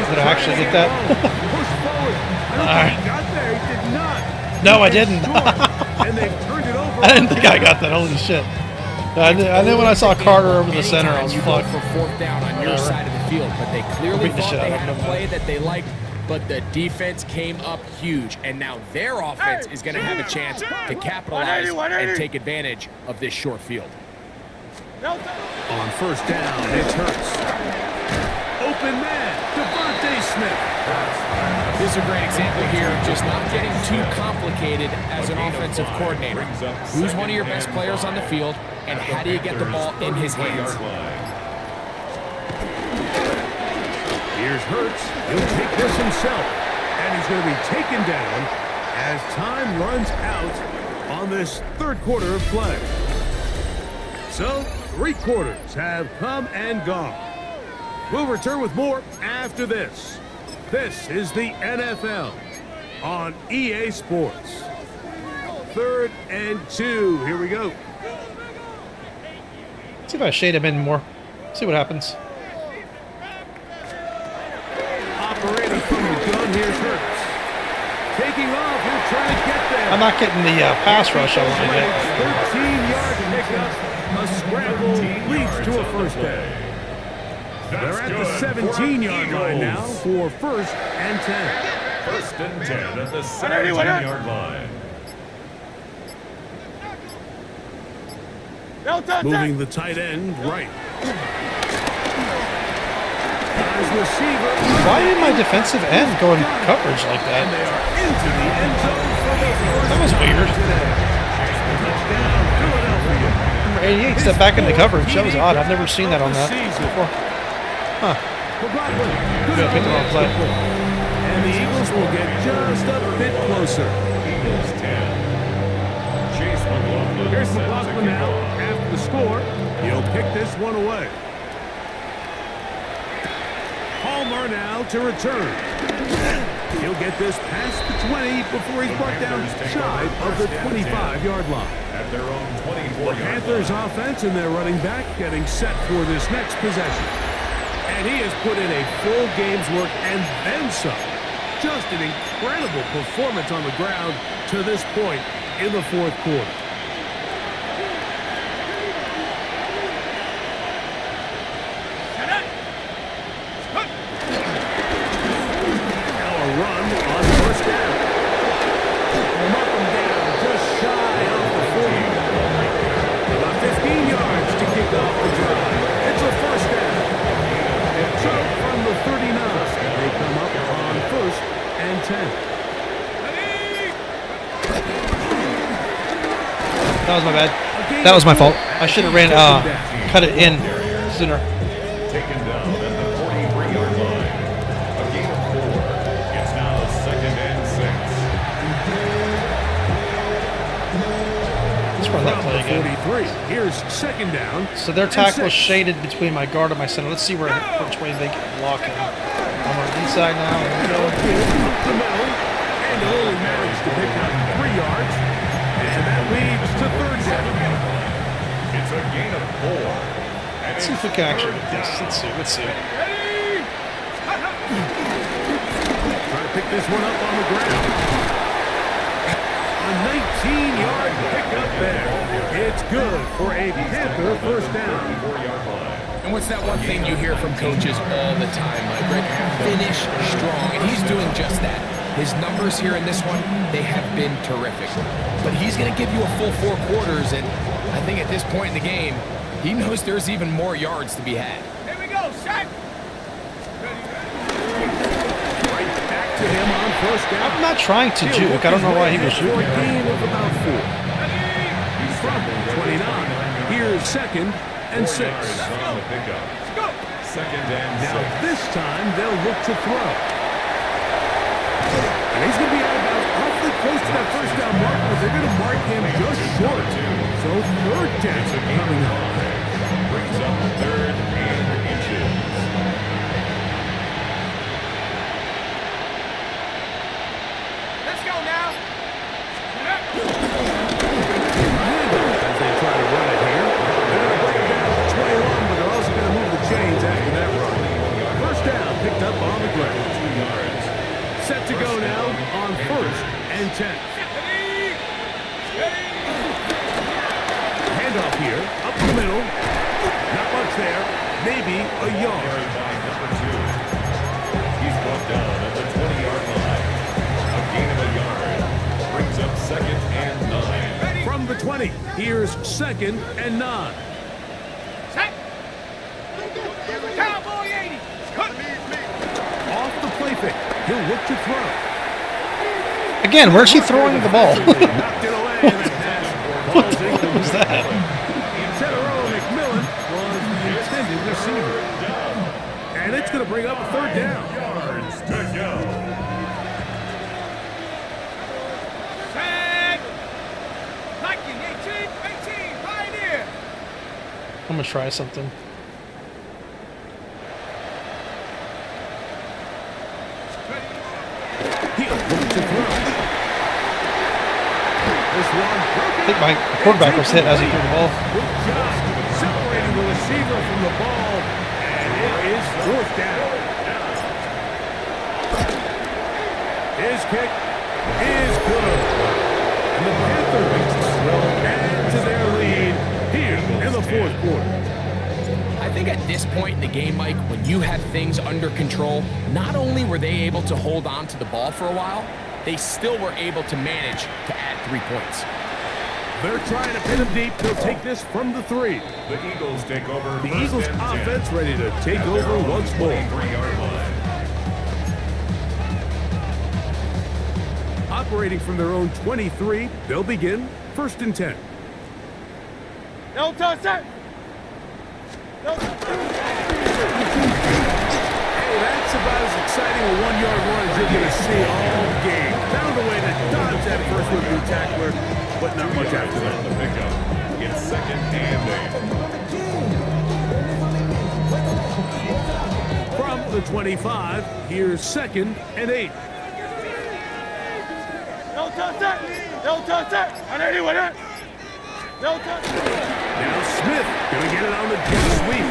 Did I actually get that? Push forward. I don't think he got there. He did not. No, I didn't. And they've turned it over. I didn't think I got that. Holy shit! I knew when I saw Carter over the center, I was you go fucked. for fourth down on your Whatever. side of the field, but they clearly Beat the thought shit they out of had a them, play man. that they liked, but the defense came up huge, and now their offense is going to have a chance to capitalize 180. and take advantage of this short field. Don't touch it. On first down, it's Hurts. Open man, Devontae Smith. This is a great example here of just not getting too complicated as an offensive coordinator. Who's one of your best players on the field, and how do you get the ball in his hands? Here's Hurts. He'll take this himself. And he's going to be taken down as time runs out on this third quarter of play. So, 3 quarters have come and gone. We'll return with more after this. This is the NFL on EA Sports. 3rd and 2. Here we go. See if I shade him in more. See what happens. Operating from the gun, here's Hurts. Taking off, he'll try to get there. I'm not getting the pass rush I want to get. 13-yard pickup. A scramble leads to a first down. They're at the 17-yard line now for 1st and 10. 1st and 10 at the 17-yard line. Moving the tight end right. As receiver. Why did my defensive end go in coverage like that? And they are into the end zone for the first That was weird. today. Touchdown, Philadelphia. Number 88 stepped back into coverage. That was odd. I've never seen that on that before. Huh. McLaughlin, Good, I picked the wrong play. and the Eagles will get just a bit closer. Eagles 10. Chase McLaughlin. Here's set to McLaughlin kick now. off. After the score, he'll pick this one away. Palmer now to return. He'll get this past the 20 before he's brought down shy of the 25-yard line. At their own The 24-yard Panthers line. offense and their running back getting set for this next possession. And he has put in a full game's work and then some. Just an incredible performance on the ground to this point in the 4th quarter. Now a run on 1st down. They'll knock him down just shy of the 40. About 15 yards to kick off the drive. It's a 1st down. So from the 39, they come up on 1st and 10. That was my bad. That was my fault. I should have cut it in sooner. Taken down at the 43-yard line. A gain of 4. It's now 2nd and 6. Let's run that From play the again. 43, here's 2nd down. So their and tackle is 6. shaded between my guard and my center. Let's see which way they can block him. I'm on the inside now. Here we go. Up the middle, and they only managed to pick up 3 yards. And that leads to 3rd down. It's a gain of 4. Let's see if we can actually get this. Let's see. Trying to pick this one up on the ground. A 19-yard pickup there. It's good for a Panther 1st down. And what's that one thing you hear from coaches all the time, my friend? Finish strong, and he's doing just that. His numbers here in this one, they have been terrific. But he's going to give you a full 4 quarters, and I think at this point in the game, he knows there's even more yards to be had. Here we go, set. Right back to him on 1st down. I'm not trying to juke. I don't know why he was For a shooting. gain of about 4. From 29, here's 2nd and 6. On the pickup. 2nd and 6. Now this time they'll look to throw. And he's going to be out about awfully close to that 1st down mark, but they're going to mark him just short. So 3rd down coming up. Brings up 3rd and inches. Let's go now. As they try to run it here. They're going to bring it down to 21, but they're also going to move the chains after that run. 1st down picked up on the ground. 2 yards. Set to go now on 1st and 10. Handoff here, up the middle. Not much there, maybe a yard. Carried by number 2. He's brought down at the 20-yard line. A gain of a yard. Brings up 2nd and 9. From the 20, here's 2nd and 9. Set. Cowboy 80. Off the play fake, he'll look to throw. Again, where's he throwing the ball? Knocked it away, and the pass What the fuck was that? Tedero McMillan was the intended receiver. And it's going to bring up a 3rd down. Yards to go. Set. Viking 18, Pioneer. gonna try something. He'll look to throw. This one. I think my quarterback was hit as he threw the ball. Good job separating the receiver from the ball, and it is fourth down. His kick is good. And the Panthers will add to their lead here in the fourth quarter. I think at this point in the game, Mike, when you have things under control, not only were they able to hold on to the ball for a while, they still were able to manage to add 3 points. They're trying to pin him deep. They'll take this from the 3. The Eagles take over. The Eagles offense ready to take over once more. 23-yard line. Operating from their own 23, they'll begin 1st and 10. No touch that. No touch. Hey, that's about as exciting a 1-yard run as you're going to see all game. Found a way to dodge that first would-be tackler, but not much after that. The pickup. It's 2nd and 8. From the 25, here's 2nd and 8. No touch that. No touch that. On anyone there. No touch. Now Smith going to get it on the jet sweep.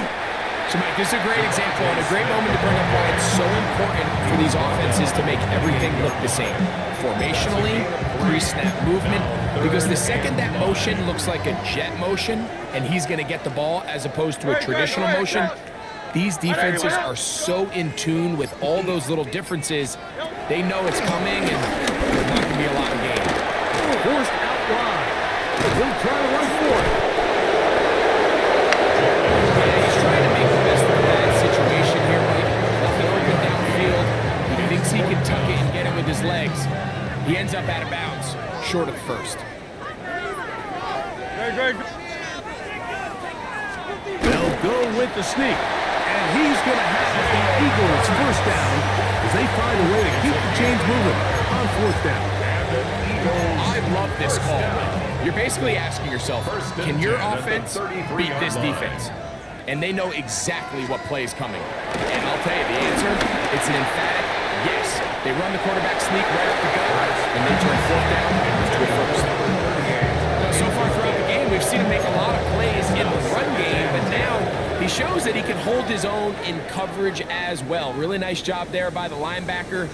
So, Mike, this is a great example and a great moment to bring up why it's so important for these offenses to make everything look the same. Formationally, pre-snap movement, because the second that motion looks like a jet motion and he's going to get the ball as opposed to a traditional motion, these defenses are so in tune with all those little differences. They know it's coming and there's not going to be a lot of game. Forced out wide. He'll try to run for it. Yeah, he's trying to make the best of a bad situation here, Mike. Nothing open downfield. He thinks he can tuck it and get it with his legs. He ends up out of bounds, short of first. They'll go with the sneak. And he's going to have the Eagles first down as they find a way to keep the chains moving on 4th down. I love this call. You're basically asking yourself, can your offense beat this defense? And they know exactly what play is coming. And I'll tell you the answer, it's an emphatic yes. They run the quarterback sneak right up the gut, and they turn 4th down to a first. Now, so far throughout the game, we've seen him make a lot of plays in the run game, but now he shows that he can hold his own in coverage as well. Really nice job there by the linebacker,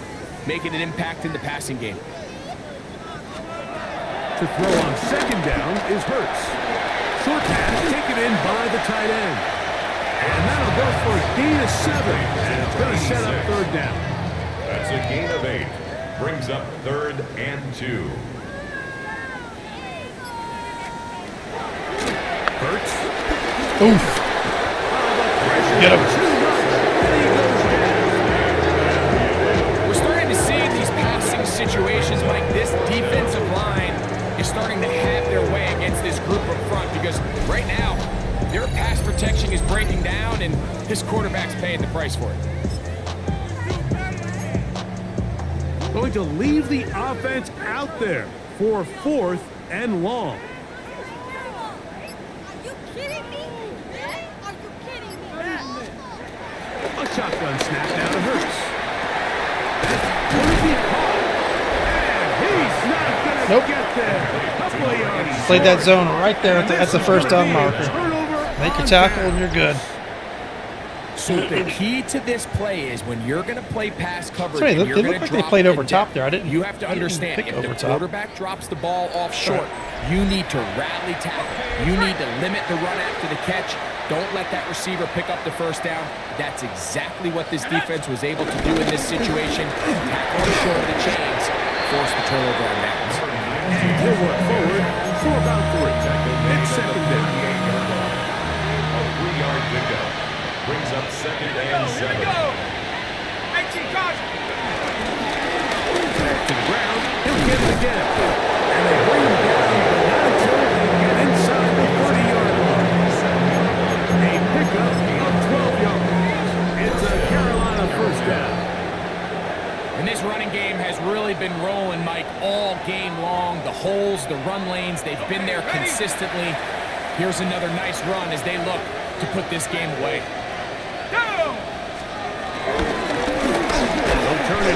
making an impact in the passing game. To throw on 2nd down is Hurts. Short pass taken in by the tight end. And that'll go for a gain of 7. And it's going to set up 3rd down. That's a gain of 8. Brings up 3rd and 2. Hurts. Oof. Get him. We're starting to see in these passing situations, Mike, this defensive line is starting to have their way against this group up front because right now, their pass protection is breaking down and his quarterback's paying the price for it. Going to leave the offense out there for 4th and long. A shotgun snap down to Hurts. And he's not going to get there. Couple of yards. Played that zone right there at the first down marker. Make your tackle and you're good. So the key to this play is when you're going to play pass coverage, Sorry, and you're they going looked to like they drop played it over in top depth, there. I didn't. You have to I didn't understand pick if over the top. quarterback drops the ball off short, you need to rally tackle. You need to limit the run after the catch. Don't let that receiver pick up the first down. That's exactly what this defense was able to do in this situation. Tackle the short of the chains, force the turnover on downs. And he'll work forward for about 3. It's 2nd down. A 3-yard pickup. Brings up 2nd and 7. 18 cards. Back to the ground. He'll get it again. And they bring him down, but not until they get inside the 30-yard line. A pickup of 12 yards. It's a Carolina first down. And this running game has really been rolling, Mike, all game long. The holes, the run lanes, they've been there consistently. Here's another nice run as they look to put this game away.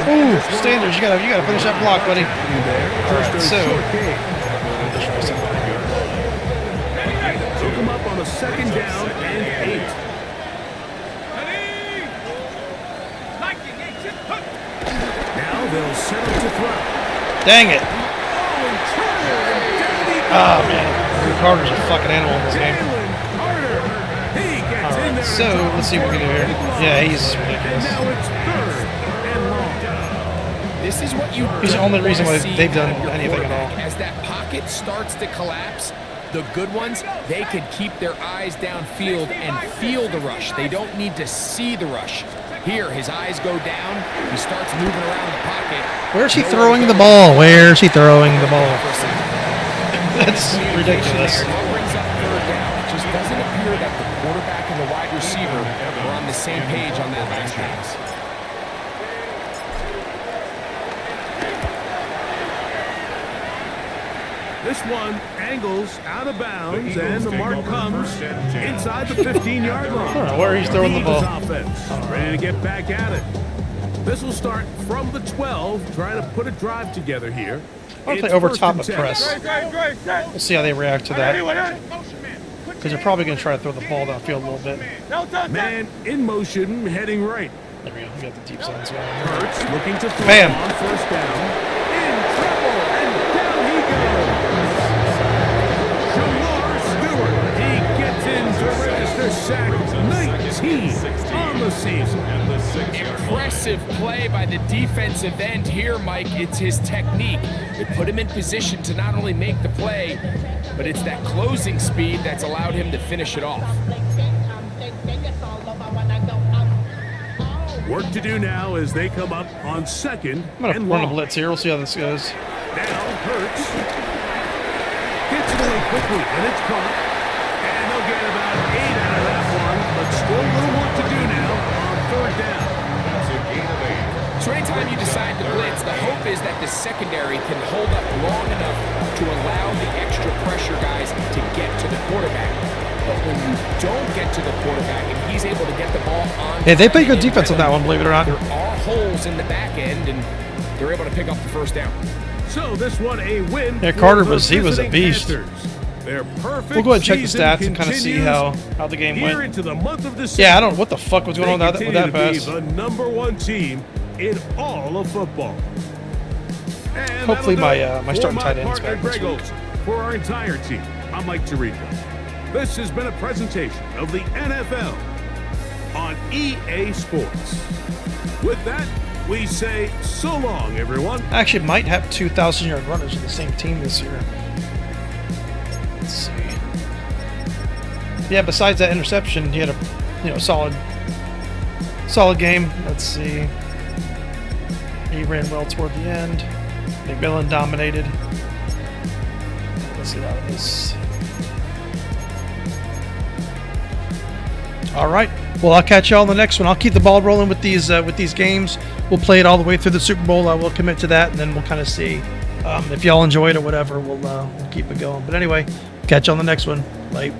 Ooh, Standers, you gotta finish that block, buddy. Alright, so Took him up on a 2nd down and 8. Now they'll settle to throw. dang it. Oh, Oh man, Drew Carter's a fucking animal in this game. Carter. He gets in Alright, there. so let's see what we can do here. Yeah, he's ridiculous. Now it's 3rd and long. This is what you He's the only reason why see they've done out of your anything at all. quarterback. As that pocket starts to collapse, the good ones, they can keep their eyes downfield and feel the rush. They don't need to see the rush. Here, his eyes go down. He starts moving around the pocket. Where's he throwing the ball? Where's he throwing the ball? That's ridiculous. That brings up 3rd down. It just doesn't appear that the quarterback and the wide receiver are on the same page on that last pass. This one angles out of bounds, and the mark comes inside the 15-yard line. I don't know where he's throwing the ball. Eagles offense ready to get back at it. This will start from the 12, trying to put a drive together here. Why don't they It's over 1st top and a 10. press? We'll see how they react to that. Because they're probably going to try to throw the ball downfield a little bit. Man in motion, heading right. There we go. We got the deep zones going. Hurts looking to throw Bam. on 1st down. In trouble, and down he goes. Shamar Stewart. He gets in to register sack 19 on the season. Impressive play by the defensive end here, Mike. It's his technique. It put him in position to not only make the play, but it's that closing speed that's allowed him to finish it off. Work to do now as they come up on 2nd I'm going to and run a long. blitz here. We'll see how this goes. Now Hurts gets it away quickly, and it's caught. And they'll get about 8 out of that one, but still a little work to do now on 3rd down. So anytime you decide to blitz, the hope is that the secondary can hold up long enough to allow the extra pressure guys to get to the quarterback. But when you don't get to the quarterback and he's able to get the ball on... Hey, they played good defense on that one, believe it or not. There are holes in the back end, and they're able to pick up the 1st down. So this one a win. Yeah, for Carter the he was a visiting beast. Panthers. Their perfect We'll go ahead and check the season stats and kind of see continues how the game here went. into the month of December. Yeah, I don't know what the fuck was going on with They that continue pass. to be the #1 team in all of football. And Hopefully that'll do my it starting for tight end's partner back this Greg week. Olson. For our entire team, I'm Mike Tirico. This has been a presentation of the NFL on EA Sports. With that, we say so long, everyone. Actually, might have 2,000-yard runners in the same team this year. Let's see. Yeah, besides that interception, he had a solid game. Let's see. He ran well toward the end. McMillan dominated. Let's get out of this. All right. Well, I'll catch y'all on the next one. I'll keep the ball rolling with these games. We'll play it all the way through the Super Bowl. I will commit to that, and then we'll kind of see if y'all enjoy it or whatever. We'll keep it going. But anyway, catch you on the next one. Bye.